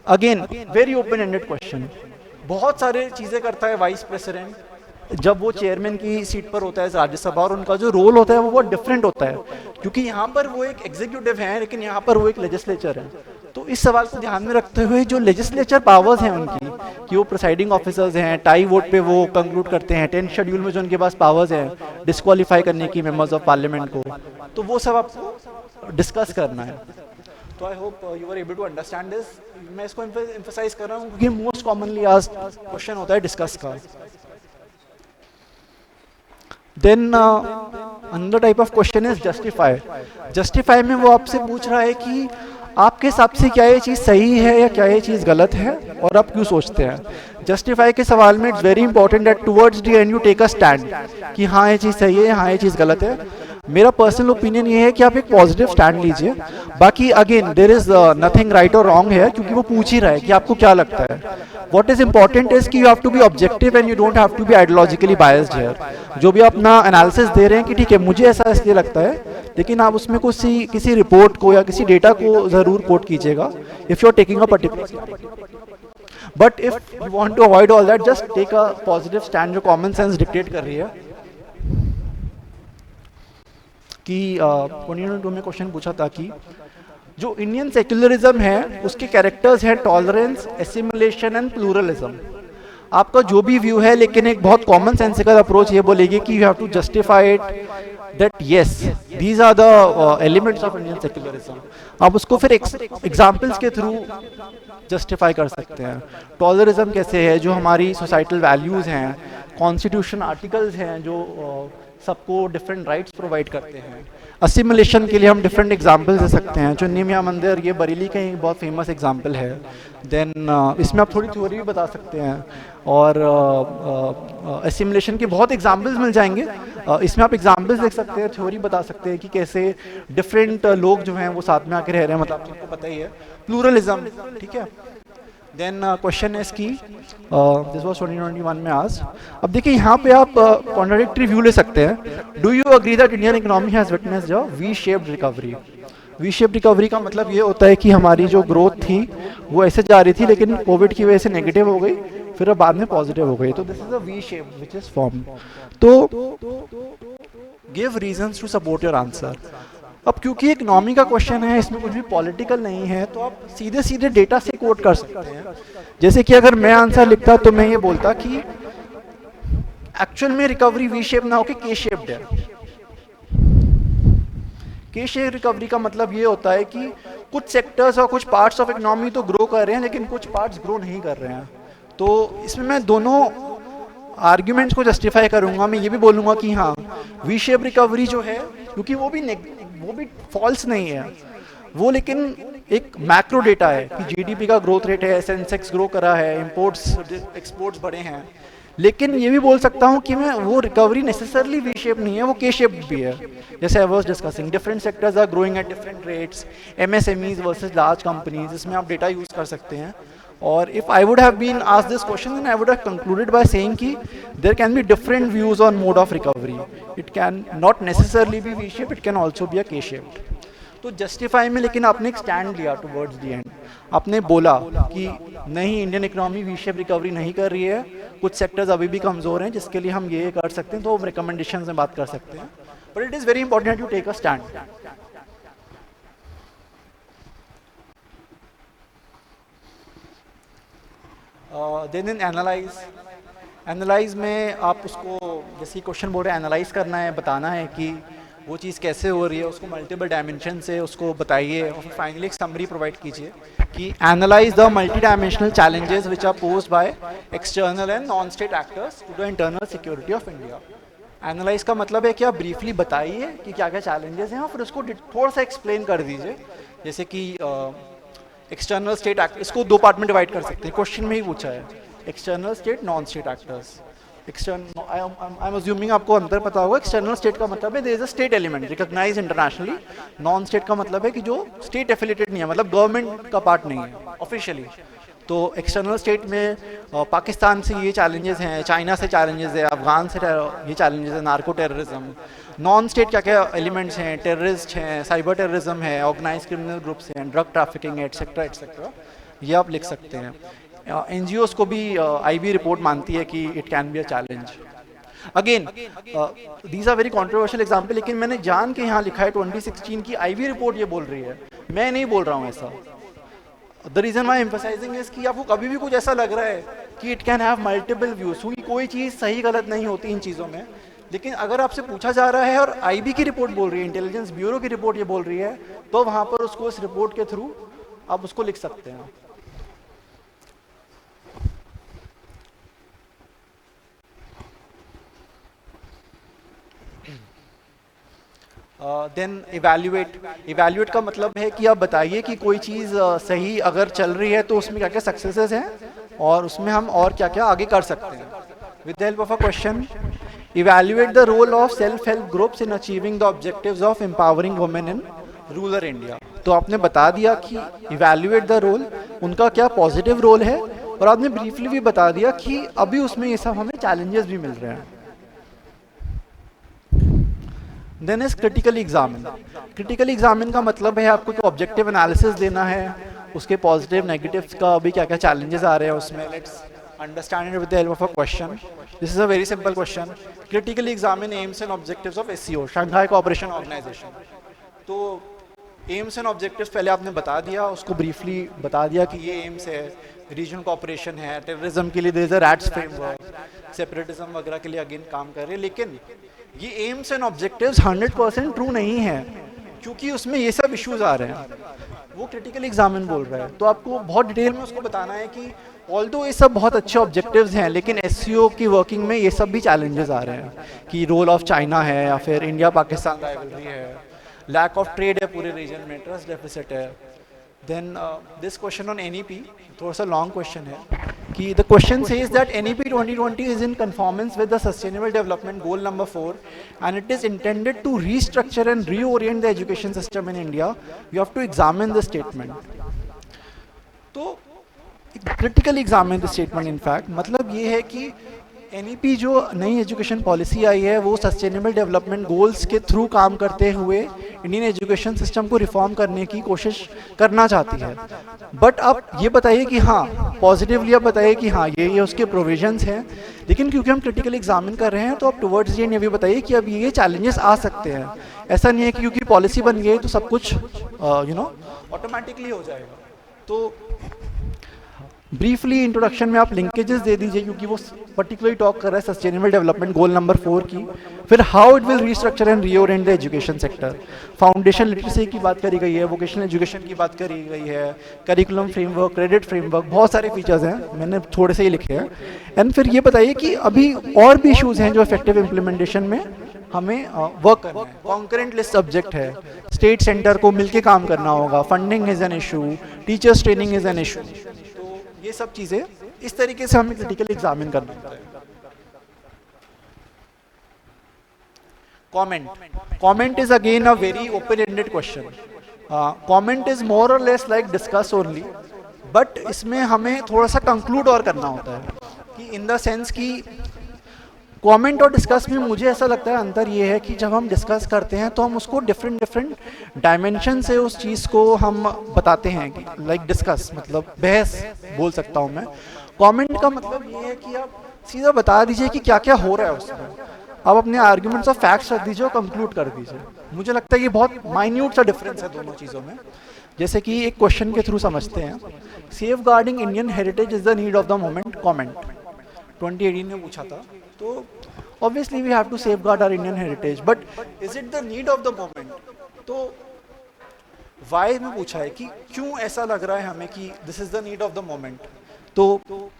Again, very open-ended question. बहुत सारे चीज़ें करता है vice president. जब वो chairman की सीट पर होता है राज्यसभा, और उनका जो रोल होता है वो बहुत डिफरेंट होता है, क्योंकि यहाँ पर वो एक एग्जीक्यूटिव है लेकिन यहाँ पर वो एक लेजिस्लेचर है। तो इस सवाल को ध्यान में रखते हुए जो लेजिस्लेचर पावर्स हैं उनकी, कि वो प्रिसाइडिंग ऑफिसर्स हैं, टाई वोट पे वो कंक्लूड करते हैं, 10th शेड्यूल में जो उनके पास पावर्स हैं डिस्क्वालीफाई करने की मेंबर्स ऑफ पार्लियामेंट को, तो वो सब आपको डिस्कस करना है। तो I hope you are able to understand this. मैं इसको एम्फसाइज कर रहा हूँ क्योंकि मोस्ट कॉमनली आस्क्ड क्वेश्चन होता है डिस्कस का। Then another type of question is justify. Justify में वो आपसे पूछ रहा है कि आपके हिसाब से क्या ये चीज़ सही है या क्या ये चीज़ गलत है, और आप क्यों सोचते हैं। जस्टिफाई के सवाल में it's very important that towards the end you take a stand, कि हाँ ये चीज़ सही है, हाँ ये चीज़ गलत है। मेरा पर्सनल ओपिनियन ये है कि आप एक पॉजिटिव स्टैंड लीजिए। बाकी again there is nothing right और रॉन्ग है, क्योंकि वो पूछ ही रहा है कि आपको क्या लगता है। व्हाट इज इंपॉर्टेंट इज कि you have to be objective and you don't have to be ideologically biased here. जो भी आप अपना एनालिसिस दे रहे हैं कि ठीक है मुझे ऐसा इसलिए लगता है, लेकिन आप उसमें किसी रिपोर्ट को या किसी डेटा को जरूर कोट कीजिएगा if you are taking a particular. But if you want to avoid all that, just take a positive stand जो कॉमन सेंस डिक्टेट कर रही है। कि 2022 में क्वेश्चन पूछा था कि जो इंडियन सेक्युलरिज्म है उसके कैरेक्टर्स हैं टॉलरेंस, एसिमिलेशन एंड प्लूरलिज्म। आपका जो भी व्यू है, लेकिन एक बहुत कॉमन सेंसिकल अप्रोच ये बोलेगी कि you have to justify it that yes these are the elements of Indian secularism. आप उसको फिर एग्जाम्पल्स के थ्रू जस्टिफाई कर सकते हैं। टॉलरिज्म कैसे है, जो हमारी सोसाइटल वैल्यूज़ हैं, कॉन्स्टिट्यूशन आर्टिकल्स हैं जो सबको डिफरेंट राइट्स प्रोवाइड करते हैं। असिमिलेशन के लिए हम डिफरेंट एग्जांपल्स दे सकते हैं। चुन्नी मियाँ मंदिर ये बरेली का एक बहुत फेमस एग्जांपल है। देन इसमें आप थोड़ी थ्योरी भी बता सकते हैं, और असिमिलेशन के बहुत एग्जांपल्स मिल जाएंगे। इसमें आप एग्जांपल्स देख सकते हैं, थ्योरी बता सकते हैं कि कैसे डिफरेंट लोग जो हैं वो साथ में आके रह रहे हैं, मतलब आपको पता ही है। प्लूरलिज्म, ठीक है। देन क्वेश्चन इज की दिस वाज 2021 में आज। अब देखिए यहाँ पे आप कॉन्ट्राडिक्टरी व्यू ले सकते हैं। Do you agree that Indian economy has witnessed a V shaped recovery. V shaped recovery का मतलब ये होता है कि हमारी जो ग्रोथ थी वो ऐसे जा रही थी, लेकिन कोविड की वजह से नेगेटिव हो गई, फिर अब बाद में पॉजिटिव हो गई। तो this is a V shape which is form. तो give reasons to support your answer. अब क्योंकि इकोनॉमी का क्वेश्चन है, इसमें कुछ भी पॉलिटिकल नहीं है, तो आप सीधे सीधे डेटा से कोट कर सकते हैं। जैसे कि अगर मैं आंसर लिखता तो मैं ये बोलता कि एक्चुअल में रिकवरी वी शेप ना होकर के शेप्ड है। के शेप रिकवरी का मतलब ये होता है कि कुछ सेक्टर्स और कुछ पार्ट्स ऑफ इकोनॉमी तो ग्रो कर रहे हैं, लेकिन कुछ पार्ट्स ग्रो नहीं कर रहे हैं। तो इसमें मैं दोनों आर्ग्यूमेंट्स को जस्टिफाई करूंगा। मैं ये भी बोलूंगा कि हाँ वी शेप रिकवरी जो है, क्योंकि वो भी फॉल्स नहीं है, वो लेकिन एक मैक्रो डेटा है कि जीडीपी का ग्रोथ रेट है, सेंसेक्स ग्रो करा है, इंपोर्ट्स एक्सपोर्ट्स बढ़े हैं। लेकिन ये भी बोल सकता हूँ कि मैं वो रिकवरी नेसेसरली वी शेप नहीं है, वो के शेप भी है। जैसे I was discussing different sectors are growing at different rates, MSMEs versus large companies, इसमें आप डेटा यूज कर सकते हैं। और if I would have been asked this question, then I would have concluded by saying कि there can be different views on mode of recovery. It can not necessarily be V-shaped, it can also be a K-shaped. तो justify में लेकिन आपने एक stand लिया towards the and. आपने बोला कि नहीं, Indian economy V shape recovery नहीं कर रही है, कुछ सेक्टर्स अभी भी कमजोर हैं जिसके लिए हम ये कर सकते हैं, तो हम रिकमेंडेशन में बात कर सकते हैं। But it is very important to take a stand. Then in analyse में आप उसको, जैसे क्वेश्चन बोल रहे हैं, एनालाइज करना है, बताना है कि वो चीज़ कैसे हो रही है, उसको मल्टीपल डायमेंशन से उसको बताइए, और फिर फाइनली एक समरी प्रोवाइड कीजिए कि analyse the multidimensional challenges which are posed by external and non state actors to the internal security of India. Analyse का मतलब है कि आप ब्रीफली बताइए कि क्या क्या चैलेंजेस हैं, और फिर उसको थोड़ा सा एक्सप्लेन कर दीजिए। जैसे कि एक्सटर्नल स्टेट एक्ट, इसको दो पार्ट में डिवाइड कर सकते हैं, क्वेश्चन में ही पूछा है, external state, non state actors. I am assuming आपको अंतर पता होगा। एक्सटर्नल स्टेट का मतलब है there is a state element recognised internationally. Non state का मतलब है कि जो स्टेट एफिलिएटेड नहीं है, मतलब गवर्नमेंट का पार्ट नहीं है ऑफिशियली। तो एक्सटर्नल स्टेट में पाकिस्तान से ये चैलेंजेस हैं, चाइना से चैलेंजेस है, अफगान से ये चैलेंजेस है, नार्को टेररिज्म। नॉन स्टेट क्या क्या एलिमेंट्स हैं, टेररिस्ट हैं, साइबर टेररिज्म है, ऑर्गेनाइज क्रिमिनल ग्रुप्स हैं, ड्रग ट्रैफिकिंग है, एटसेट्रा एटसेट्रा, ये आप लिख सकते हैं। NGOs को भी IB रिपोर्ट मानती है कि it can be a challenge. Again these are very controversial example, लेकिन मैंने जान के यहाँ लिखा है 2016 की IB रिपोर्ट ये बोल रही है, मैं नहीं बोल रहा हूँ ऐसा। The reason why emphasising is कि आपको कभी भी कुछ ऐसा लग रहा है कि it can have multiple views, क्योंकि कोई चीज़ सही गलत नहीं होती इन चीज़ों में, लेकिन अगर आपसे पूछा जा रहा है और IB की रिपोर्ट बोल रही है, इंटेलिजेंस ब्यूरो की रिपोर्ट ये बोल रही है, तो वहाँ पर उसको इस रिपोर्ट के थ्रू आप उसको लिख सकते हैं। देन इवैल्यूएट का मतलब है कि आप बताइए कि कोई चीज़ सही अगर चल रही है तो उसमें क्या क्या सक्सेसेस हैं और उसमें हम और क्या क्या आगे कर सकते हैं। With the help of a question, evaluate the role of self help groups in achieving the objectives of empowering women in rural India. तो आपने बता दिया कि इवैल्यूएट द रोल, उनका क्या पॉजिटिव रोल है, और आपने ब्रीफली भी बता दिया कि अभी उसमें ये सब हमें चैलेंजेस भी मिल रहे हैं। Then is critically examine. Critically examine का मतलब है आपको ऑब्जेक्टिव एनालिसिस देना है, उसके पॉजिटिव नेगेटिव्स का अभी क्या क्या चैलेंजेस आ रहे हैं उसमें। Let's understand it with the help of a question. This is a very simple question. Critically examine aims and objectives of SCO, Shanghai Cooperation Organisation. तो एम्स एंड ऑब्जेक्टिव्स पहले आपने बता दिया, उसको ब्रीफली बता दिया कि ये एम्स है, रीजनल कोऑपरेशन है, टेररिज्म के लिए there is a RATS framework, separatism वगैरह के लिए अगेन काम कर रहे हैं। लेकिन ये एम्स एंड ऑब्जेक्टिव्स 100% ट्रू नहीं है, क्योंकि उसमें ये सब इश्यूज आ रहे हैं। वो क्रिटिकल एग्जामिन बोल रहा है, तो आपको बहुत डिटेल में उसको बताना है कि ऑल्दो ये सब बहुत अच्छे ऑब्जेक्टिव्स हैं, लेकिन SCO की वर्किंग में ये सब भी चैलेंजेस आ रहे हैं कि रोल ऑफ चाइना है, या फिर इंडिया पाकिस्तान राइवलरी है, लैक ऑफ ट्रेड है पूरे रीजन में, ट्रस्ट डेफिसिट है। Then this question on NEP थोड़ा सा लॉन्ग क्वेश्चन है कि the question says that NEP 2020 is in conformance with the sustainable development goal number 4 and it is intended to restructure and reorient the education system in India. You have to examine the statement. तो critically examine the statement. In fact मतलब ये है कि NEP जो नई education policy आई है वो sustainable development goals के थ्रू काम करते हुए इंडियन एजुकेशन सिस्टम को रिफॉर्म करने की कोशिश करना चाहती है। बट आप ये बताइए कि हाँ, पॉजिटिवली आप बताइए कि हाँ ये उसके प्रोविजंस हैं, लेकिन क्योंकि हम क्रिटिकल एग्जामिन कर रहे हैं तो आप टुवर्ड्स ये भी बताइए कि अब ये चैलेंजेस आ सकते हैं। ऐसा नहीं है कि क्योंकि पॉलिसी बन गई तो सब कुछ ऑटोमेटिकली हो जाएगा। तो ब्रीफली इंट्रोडक्शन में आप लिंकेजेस दे दीजिए, क्योंकि वो पर्टिकुलरली टॉक कर रहा है सस्टेनेबल डेवलपमेंट गोल नंबर 4 की। फिर how it will restructure and reorient the education sector. Foundation literacy की बात करी गई है, वोकेशनल एजुकेशन की बात करी गई है, करिकुलम फ्रेमवर्क, क्रेडिट फ्रेमवर्क, बहुत सारे फीचर्स हैं, मैंने थोड़े से ही लिखे हैं। एंड फिर ये बताइए कि अभी और भी इशूज़ हैं जो इफेक्टिव इम्प्लीमेंटेशन में हमें वर्क करना है। कॉन्करेंट लिस्ट सब्जेक्ट है, स्टेट सेंटर को मिलकर काम करना होगा, funding is an issue, teachers training is an issue. ये सब चीजें इस तरीके से हमें क्रिटिकल एग्जामिन करना होता है। Comment is again a very open ended question. Comment is more और less like discuss only, but इसमें हमें थोड़ा सा कंक्लूड और करना होता है कि इन द सेंस कि कमेंट और डिस्कस में मुझे ऐसा लगता है अंतर ये है कि जब हम डिस्कस करते हैं तो हम उसको डिफरेंट डायमेंशन से उस चीज़ को हम बताते हैं कि लाइक डिस्कस मतलब बहस बोल सकता हूँ मैं। कमेंट का मतलब ये है कि आप सीधा बता दीजिए कि क्या क्या हो रहा है उसमें, आप अपने आर्ग्यूमेंट्स और फैक्ट्स रख दीजिए और कंक्लूड कर दीजिए। मुझे लगता है ये बहुत माइन्यूट सा डिफरेंस है दोनों चीज़ों में। जैसे कि एक क्वेश्चन के थ्रू समझते हैं, safeguarding Indian heritage is the need of the moment, comment 2018 में पूछा था। तो obviously we have to safeguard our Indian heritage, but is it the need of the moment? तो why में पूछा है कि क्यों ऐसा लग रहा है हमें कि this is the need of the moment? तो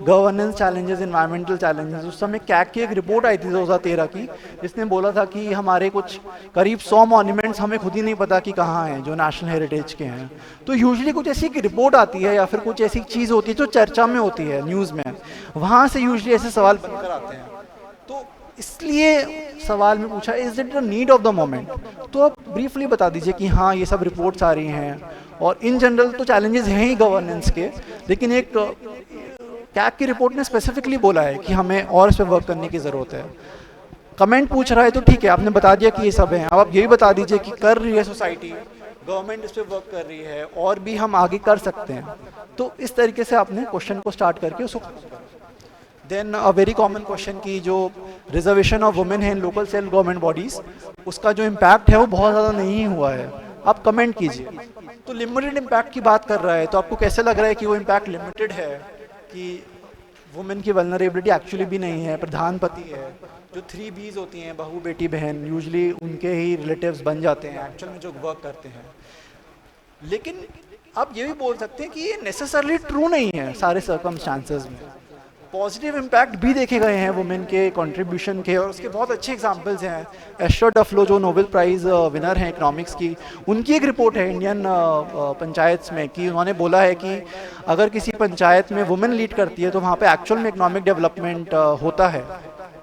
गवर्नेंस चैलेंजेस, इन्वायरमेंटल चैलेंजेस, उस समय कैग की एक रिपोर्ट आई थी 2013 की, जिसने बोला था कि हमारे कुछ करीब 100 मॉन्यूमेंट्स हमें खुद ही नहीं पता कि कहाँ हैं जो नेशनल हेरिटेज के हैं। तो यूजुअली कुछ ऐसी रिपोर्ट आती है या फिर कुछ ऐसी चीज़ होती है जो चर्चा में होती है न्यूज़ में, वहाँ से यूजुअली ऐसे सवाल बनकर आते हैं। तो इसलिए सवाल में पूछा is it the need of the moment. तो आप ब्रीफली बता दीजिए कि हाँ ये सब रिपोर्ट्स आ रही हैं और इन जनरल तो चैलेंजेस हैं ही गवर्नेंस के, लेकिन एक कैग की रिपोर्ट ने स्पेसिफिकली बोला है कि हमें और इस पर वर्क करने की ज़रूरत है। कमेंट पूछ रहा है तो ठीक है, आपने बता दिया कि ये सब है, अब आप यही बता दीजिए कि कर रही है सोसाइटी, गवर्नमेंट इस पे वर्क कर रही है और भी हम आगे कर सकते हैं। तो इस तरीके से आपने क्वेश्चन को स्टार्ट करके उसको then a very common question की जो रिजर्वेशन ऑफ वुमेन है in local self government bodies, उसका जो इम्पैक्ट है वो बहुत ज़्यादा नहीं हुआ है। आप कमेंट कीजिए। तो लिमिटेड इम्पैक्ट की बात कर रहा है, तो आपको कैसे लग रहा है कि वो इम्पैक्ट लिमिटेड है, कि वुमेन की वल्नरेबिलिटी एक्चुअली भी नहीं है, प्रधानपति है, जो 3 Bs होती हैं, बहू बेटी बहन, यूजली उनके ही रिलेटिव्स बन जाते हैं एक्चुअल में जो वर्क करते हैं। लेकिन आप ये भी बोल सकते हैं कि ये नेसेसरली ट्रू नहीं है सारे सर्कमस्टांसेस में। पॉजिटिव इम्पैक्ट भी देखे गए हैं वुमेन के कंट्रीब्यूशन के, और उसके बहुत अच्छे एग्जांपल्स हैं। एस्टर डफलो जो नोबेल प्राइज़ विनर हैं इकोनॉमिक्स की, उनकी एक रिपोर्ट है इंडियन पंचायत में कि उन्होंने बोला है कि अगर किसी पंचायत में वुमेन लीड करती है तो वहाँ पे एक्चुअल में इकोनॉमिक डेवलपमेंट होता है।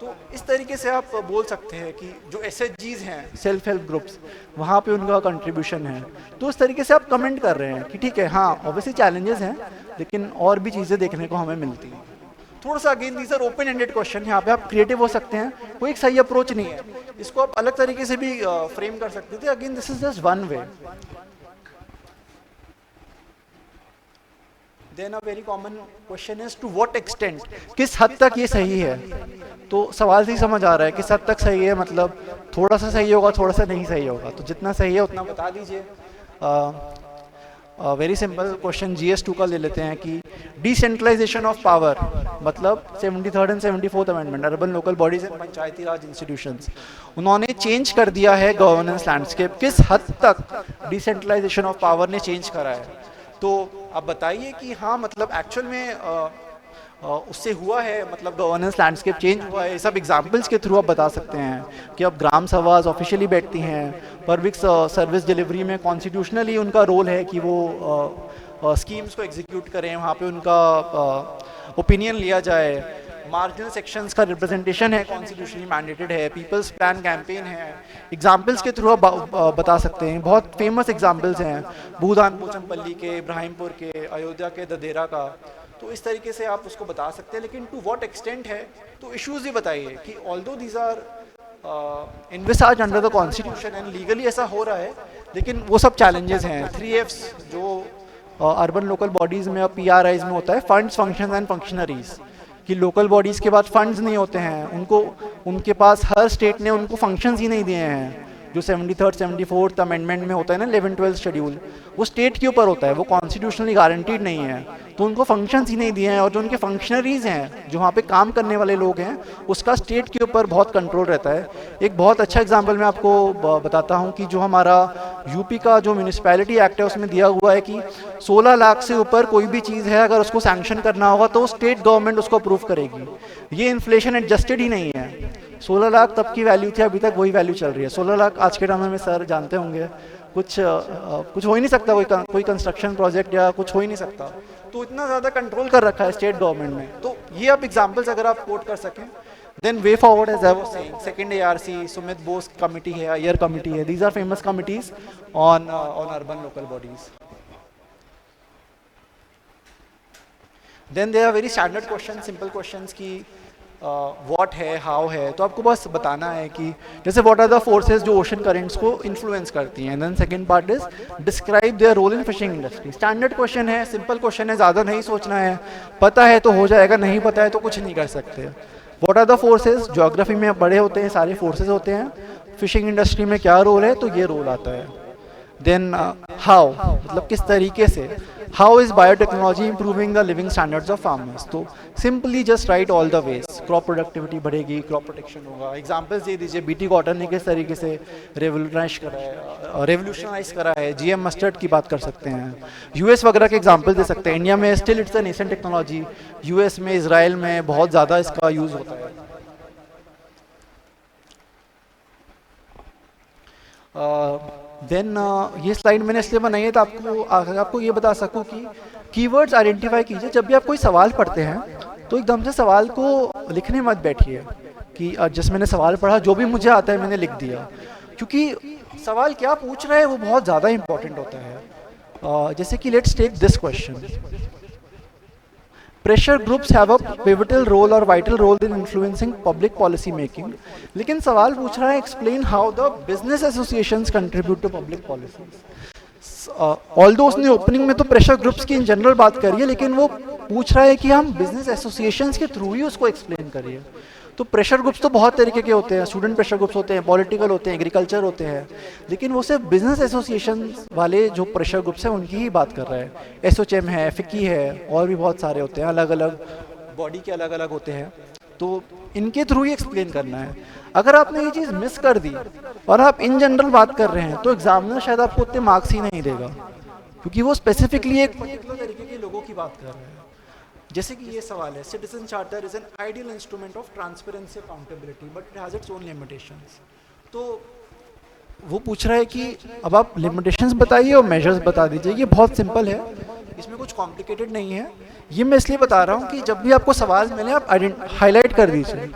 तो इस तरीके से आप बोल सकते हैं कि जो SHGs हैं, सेल्फ हेल्प ग्रुप्स, वहाँ पे उनका कंट्रीब्यूशन है। तो इस तरीके से आप कमेंट कर रहे हैं कि ठीक है, हाँ ऑब्वियसली चैलेंजेस हैं, लेकिन और भी चीज़ें देखने को हमें मिलती हैं। थोड़ा सा again these are open ended question, यहाँ पे आप क्रिएटिव हो सकते हैं, कोई एक सही अप्रोच नहीं है, इसको आप अलग तरीके से भी फ्रेम कर सकते थे। Again this is just one way. Then a very common question is to what extent, किस हद तक ये सही है। तो सवाल से ही समझ आ रहा है किस हद तक सही है, मतलब थोड़ा सा सही होगा, थोड़ा सा नहीं सही होगा, तो जितना सही है उतना बता दीजिए। वेरी सिंपल क्वेश्चन GS2 का ले लेते हैं कि डिसेंट्रलाइजेशन ऑफ पावर, मतलब 73rd and 74th amendment, urban local bodies and Panchayati Raj institutions, उन्होंने चेंज कर दिया है गवर्नेंस लैंडस्केप। किस हद तक डिसेंट्रलाइजेशन ऑफ पावर ने चेंज करा है। तो आप बताइए कि हाँ मतलब एक्चुअल में उससे हुआ है, मतलब गवर्नेंस लैंडस्केप चेंज हुआ है। ये सब एग्जांपल्स के थ्रू आप बता सकते हैं कि अब ग्राम सभाज ऑफिशियली बैठती हैं, पब्लिक सर्विस डिलीवरी में कॉन्स्टिट्यूशनली उनका रोल है कि वो स्कीम्स को एग्जीक्यूट करें, वहाँ पे उनका ओपिनियन लिया जाए। मार्जिनल सेक्शंस का रिप्रेजेंटेशन है, कॉन्स्टिट्यूशनली मैंडेटेड है, पीपल्स प्लान कैंपेन है। एग्जाम्पल्स के थ्रू आप बता सकते हैं, बहुत फेमस एग्जाम्पल्स हैं भूदान पोचमपल्ली के, इब्राहिमपुर के, अयोध्या के ददेरा का। तो इस तरीके से आप उसको बता सकते हैं, लेकिन टू व्हाट एक्सटेंट है, तो इश्यूज भी बताइए कि although these are envisaged under the constitution and legally ऐसा हो रहा है, लेकिन वो सब चैलेंजेस हैं। 3Fs जो अर्बन लोकल बॉडीज़ में और PRIs में होता है, फंड्स, फंक्शंस एंड फंक्शनरीज, कि लोकल बॉडीज़ के पास फंड्स नहीं होते हैं, उनको उनके पास हर स्टेट ने उनको फंक्शंस ही नहीं दिए हैं। जो 73rd 74th अमेंडमेंट में होता है ना 11th 12th शेड्यूल, वो स्टेट के ऊपर होता है, वो कॉन्स्टिट्यूशनली गारंटीड नहीं है, तो उनको फंक्शंस ही नहीं दिए हैं। और जो उनके फंक्शनरीज हैं, जो वहाँ पे काम करने वाले लोग हैं, उसका स्टेट के ऊपर बहुत कंट्रोल रहता है। एक बहुत अच्छा एग्जांपल मैं आपको बताता हूँ कि जो हमारा यूपी का जो म्यूनिसिपैलिटी एक्ट है उसमें दिया हुआ है कि 16 लाख से ऊपर कोई भी चीज़ है अगर उसको सैंक्शन करना होगा तो स्टेट गवर्नमेंट उसको अप्रूव करेगी। ये इन्फ्लेशन एडजस्टेड ही नहीं है। 16 लाख तब की वैल्यू थी, अभी तक वही वैल्यू चल रही है। 16 लाख आज के टाइम में सर जानते होंगे कुछ हो ही नहीं सकता, कोई कंस्ट्रक्शन प्रोजेक्ट या कुछ हो ही नहीं सकता। तो इतना ज़्यादा कंट्रोल कर रखा है स्टेट गवर्नमेंट ने। तो ये आप एग्जांपल्स अगर आप कोट कर सकें, then way forward as I was saying, second ARC, Sumit Bose committee है, अय्यर कमिटी है, these are famous committees on urban local bodies. Then there are very standard question, simple questions की व्हाट है, हाउ है, तो आपको बस बताना है कि जैसे व्हाट आर द फोर्सेस जो ओशन करेंट्स को इन्फ्लुएंस करती हैं। Then second part is describe their role in fishing industry. Standard question है, सिंपल क्वेश्चन है, ज़्यादा नहीं सोचना है, पता है तो हो जाएगा, नहीं पता है तो कुछ नहीं कर सकते। What are the forces, geography में बड़े होते हैं, सारे फोर्सेज होते हैं, फिशिंग इंडस्ट्री में क्या रोल है, तो ये रोल आता है। देन हाउ, मतलब किस तरीके से, how is biotechnology improving the living standards of farmers. तो simply just write all the ways, crop productivity बढ़ेगी, क्रॉप प्रोटेक्शन होगा। एग्जांपल्स दे दीजिए, BT कॉटन ने किस तरीके से रेवोल्यूशनाइज करा है, GM मस्टर्ड की बात कर सकते हैं, US वगैरह के एग्जाम्पल दे सकते हैं। इंडिया में still it's a nascent technology, US में, इसराइल में बहुत ज़्यादा इसका यूज़ होता है। देन ये स्लाइड मैंने इसलिए बनाई है तो आपको ये बता सकूं कि कीवर्ड्स आइडेंटिफाई कीजिए। जब भी आप कोई सवाल पढ़ते हैं तो एकदम से सवाल को लिखने मत बैठिए कि जैसे मैंने सवाल पढ़ा, जो भी मुझे आता है मैंने लिख दिया, क्योंकि सवाल क्या पूछ रहा है वो बहुत ज़्यादा इंपॉर्टेंट होता है। जैसे कि let's take this question, pressure groups have a pivotal role और vital role in influencing public policy making. लेकिन सवाल पूछ रहा है explain how the business associations contribute to public policies. Although उसने ओपनिंग में तो प्रेशर ग्रुप्स की इन जनरल बात करी है, लेकिन वो पूछ रहा है कि हम बिजनेस एसोसिएशंस के थ्रू ही उसको एक्सप्लेन करिए। तो प्रेशर ग्रुप्स तो बहुत तरीके के होते हैं, स्टूडेंट प्रेशर ग्रुप्स होते हैं, पॉलिटिकल होते हैं, एग्रीकल्चर होते हैं, लेकिन वो सिर्फ बिजनेस एसोसिएशन वाले जो प्रेशर ग्रुप्स हैं उनकी ही बात कर रहा है। एसोचेम है, फिक्की है, और भी बहुत सारे होते हैं, अलग अलग बॉडी के अलग अलग होते हैं, तो इनके थ्रू ही एक्सप्लेन करना है। अगर आपने ये चीज़ मिस कर दी और आप इन जनरल बात कर रहे हैं तो एग्जामिनर शायद आपको उतने मार्क्स ही नहीं देगा, क्योंकि वो स्पेसिफिकली एक पर्टिकुलर तरीके के लोगों की बात कर रहे हैं। जैसे कि ये सवाल है, citizen charter is an ideal instrument of transparency accountability but it has its own limitations. तो वो पूछ रहा है कि अब आप लिमिटेशंस बताइए और मेजर्स बता दीजिए। ये बहुत सिंपल है, इसमें कुछ कॉम्प्लिकेटेड नहीं है। ये मैं इसलिए बता रहा हूँ कि जब भी आपको सवाल मिले आप हाईलाइट कर दीजिए।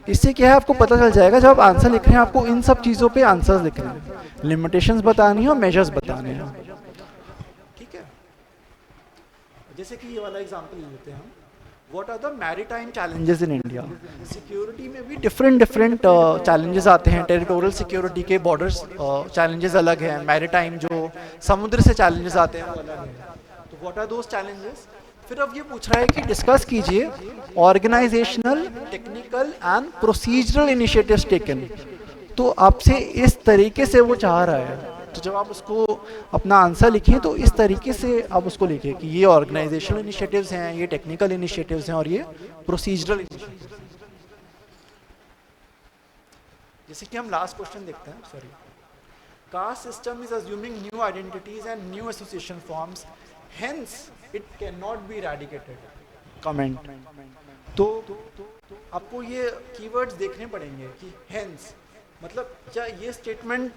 इससे क्या है, आपको पता चल जाएगा जब आप आंसर लिख रहे हैं आपको इन सब चीज़ों पे आंसर्स लिखने हैं, लिमिटेशंस बतानी है और मेजर्स बताने हैं। ठीक है, जैसे कि ये वाला एग्जांपल ले लेते हैं हम, what are the maritime challenges in India. Security में भी डिफरेंट चैलेंजेस आते हैं। टेरिटोरियल सिक्योरिटी के बॉर्डर्स चैलेंजेस अलग हैं, मैरीटाइम जो समुद्र से चैलेंजेस आते हैं वो अलग हैं। तो व्हाट आर दोज चैलेंजेस। फिर अब ये पूछ रहा है कि डिस्कस कीजिए organisational, technical and procedural initiatives taken. तो आपसे इस तरीके से वो चाह रहा है, तो जब आप उसको अपना आंसर लिखिए तो इस तरीके से आप उसको लिखिए कि ये ऑर्गेनाइजेशनल इनिशिएटिव्स हैं, ये टेक्निकल इनिशिएटिव्स हैं और ये प्रोसीजरल इनिशिएटिव्स। जैसे कि हम लास्ट क्वेश्चन देखते हैं, sorry, caste system is assuming new identities and new association forms, hence it can not B eradicated. Comment. तो आपको ये कीवर्ड्स देखने पड़ेंगे कि हेंस मतलब क्या ये स्टेटमेंट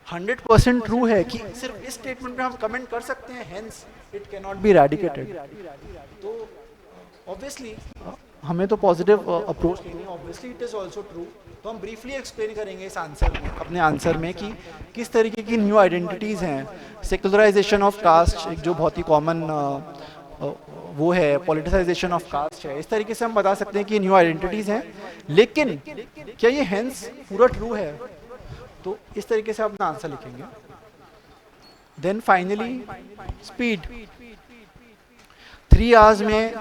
100% ट्रू है कि सिर्फ इस स्टेटमेंट पे हम कमेंट कर सकते हैं hence it can not B eradicated. तो ऑब्वियसली हमें तो पॉजिटिव अप्रोच लेनी है, obviously it is also true. तो हम ब्रीफली एक्सप्लेन करेंगे इस आंसर में, अपने आंसर में, कि किस तरीके की न्यू आइडेंटिटीज़ हैं। सेकुलराइजेशन ऑफ कास्ट एक जो बहुत ही कॉमन वो है, पॉलिटिसाइजेशन ऑफ कास्ट है, इस तरीके से हम बता सकते हैं कि न्यू आइडेंटिटीज़ हैं। लेकिन क्या ये हेंस पूरा ट्रू है, तो इस तरीके से आप अपना आंसर लिखेंगे। Then finally speed. 3 आवर्स में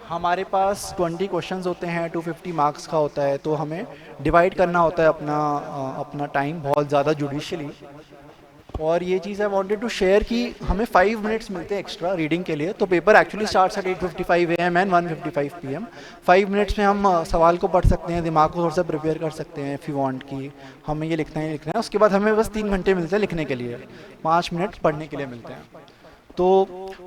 हमारे पास 20 क्वेश्चंस होते हैं, 250 मार्क्स का होता है, तो हमें डिवाइड करना होता है अपना टाइम बहुत ज़्यादा जुडिशली। और ये चीज़ आई वांटेड टू शेयर कि हमें 5 मिनट्स मिलते हैं एक्स्ट्रा रीडिंग के लिए। तो paper actually starts at 8:55 AM and 1:55 PM। 5 minutes में हम सवाल को पढ़ सकते हैं, दिमाग को थोड़ा सा प्रिपेयर कर सकते हैं इफ़ यू वांट कि हमें ये लिखना है। उसके बाद हमें बस 3 घंटे मिलते हैं लिखने के लिए, 5 मिनट पढ़ने के लिए मिलते हैं। तो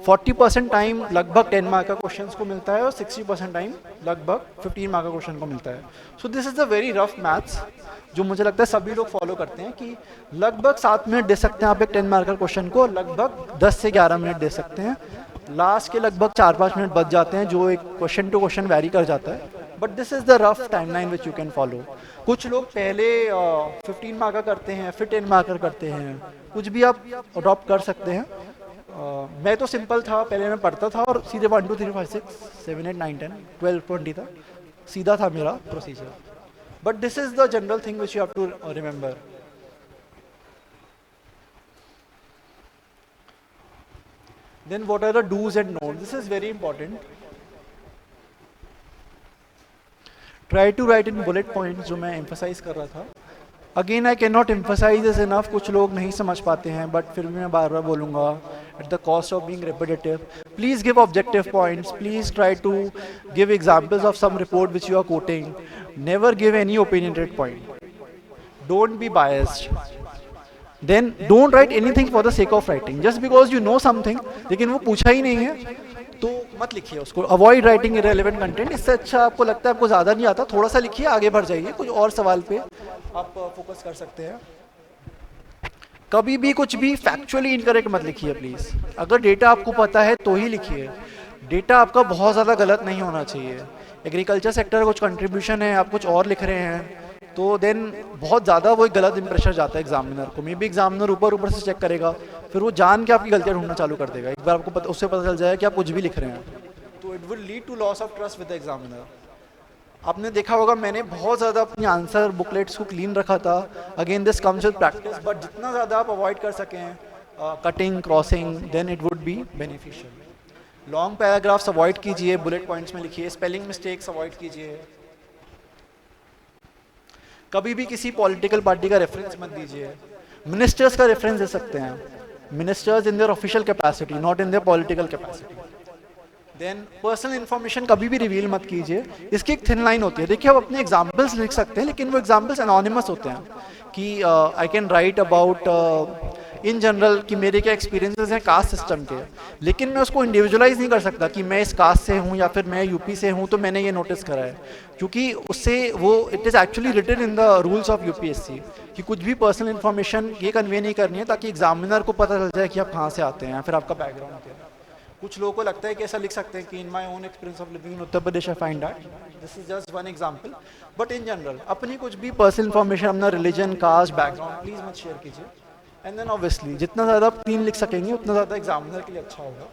40% टाइम लगभग 10 मार्क का क्वेश्चन को मिलता है और 60% टाइम लगभग 15 मार्क का क्वेश्चन को मिलता है। So this is a very rough maths जो मुझे लगता है सभी लोग फॉलो करते हैं कि लगभग 7 मिनट दे सकते हैं आप एक 10 मार्क का क्वेश्चन को, लगभग 10 से 11 मिनट दे सकते हैं। लास्ट के लगभग 4-5 मिनट बच जाते हैं जो एक क्वेश्चन टू क्वेश्चन वैरी कर जाता है। But this is the rough timeline which you can follow. कुछ लोग पहले 15 मार्क का करते हैं, फिर 10 मार्कर करते हैं, कुछ भी आप अडॉप्ट कर सकते हैं। मैं तो सिंपल था, पहले मैं पढ़ता था और सीधे 1 2 3 5 6 7 8 9 10 12 20 था, सीधा था मेरा procedure. But this is the general thing which you have to remember. Then what are the dos and don'ts, this is very important. Try to write in bullet points, जो मैं एम्फसाइज कर रहा था। Again I can not emphasise this enough, कुछ लोग नहीं समझ पाते हैं, बट फिर भी मैं बार बार बोलूँगा at the cost of being repetitive. Please give objective points, please try to give examples of some report which you are quoting, never give any opinionated point, don't be biased. Then don't write anything for the sake of writing, just because you know something लेकिन वो पूछा ही नहीं है तो मत लिखिए उसको। Avoid writing irrelevant content. इससे अच्छा आपको लगता है आपको ज़्यादा नहीं आता, थोड़ा सा लिखिए, आगे बढ़ जाइए, कुछ और सवाल पे आप फोकस कर सकते हैं। कभी भी कुछ भी फैक्चुअली इनकरेक्ट मत लिखिए प्लीज़। अगर डेटा आपको पता है तो ही लिखिए, डेटा आपका बहुत ज़्यादा गलत नहीं होना चाहिए। एग्रीकल्चर सेक्टर का कुछ कंट्रीब्यूशन है, आप कुछ और लिख रहे हैं तो देन बहुत ज़्यादा वो एक गलत इंप्रेशन जाता है एग्जामिनर को। मे बी एग्जामिनर ऊपर से चेक करेगा, फिर वो जान के आपकी गलतियाँ ढूंढना चालू कर देगा। एक बार आपको उससे पता चल जाएगा कि आप कुछ भी लिख रहे हैं, तो it will lead to loss of trust with the examiner. आपने देखा होगा मैंने बहुत ज़्यादा अपनी आंसर बुकलेट्स को क्लीन रखा था. Again this comes with practice, but जितना ज़्यादा आप अवॉइड कर सकें cutting crossing then it would be beneficial. Long paragraphs avoid कीजिए, बुलेट पॉइंट्स में लिखिए, स्पेलिंग मिस्टेक्स अवॉइड कीजिए. कभी भी किसी पॉलिटिकल पार्टी का रेफरेंस मत दीजिए. मिनिस्टर्स का रेफरेंस दे सकते हैं, ministers in their official capacity, not in their political capacity. Then personal information कभी भी रिवील मत कीजिए. इसकी एक थिन लाइन होती है. देखिए, आप अपने एग्जाम्पल्स लिख सकते हैं, लेकिन वो एग्जाम्पल्स एनोनिमस होते हैं कि I can write about in general कि मेरे क्या एक्सपीरियंसेस हैं कास्ट सिस्टम के, लेकिन मैं उसको इंडिविजुअलाइज नहीं कर सकता कि मैं इस कास्ट से हूँ या फिर मैं यूपी से हूँ तो मैंने ये नोटिस करा है, क्योंकि उससे वो it is actually written in the rules of UPSC कि कुछ भी पर्सनल इन्फॉर्मेशन ये कन्वे नहीं करनी है ताकि एग्जामिनर को पता चल जाए कि आप कहाँ से आते हैं या फिर आपका बैकग्राउंड क्या है. कुछ लोगों को लगता है कि ऐसा लिख सकते हैं कि in my own experience of living in Uttar Pradesh I find that. This is just one example, but in general अपनी कुछ भी पर्सनल इन्फॉर्मेशन, अपना रिलीजन, कास्ट, बैकग्राउंड प्लीज मत शेयर कीजिए. एंड देन ऑब्वियसली जितना ज़्यादा आप क्लीन लिख सकेंगे उतना ज़्यादा एग्जामिनर के लिए अच्छा होगा.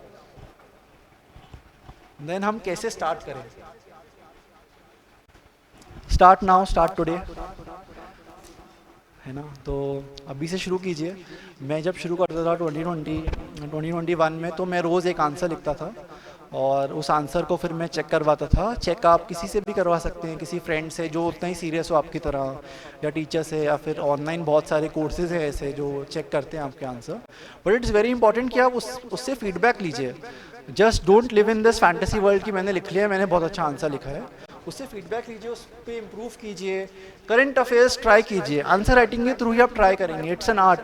देन हम कैसे स्टार्ट करें? स्टार्ट नाउ, स्टार्ट टुडे, है ना. तो अभी से शुरू कीजिए. मैं जब शुरू करता था 2021 में, तो मैं रोज़ एक आंसर लिखता था और उस आंसर को फिर मैं चेक करवाता था. चेक आप किसी से भी करवा सकते हैं, किसी फ्रेंड से जो उतना ही सीरियस हो आपकी तरह, या टीचर से, या फिर ऑनलाइन बहुत सारे कोर्सेज हैं ऐसे जो चेक करते हैं आपके answer. But it's very important कि आप उससे फीडबैक लीजिए. Just don't live in this fantasy world कि मैंने लिख लिया, मैंने बहुत अच्छा आंसर लिखा है. उससे फीडबैक लीजिए, उस पर इम्प्रूव कीजिए. करंट अफेयर्स ट्राई कीजिए. आंसर राइटिंग के थ्रू ही आप ट्राई करेंगे. It's an art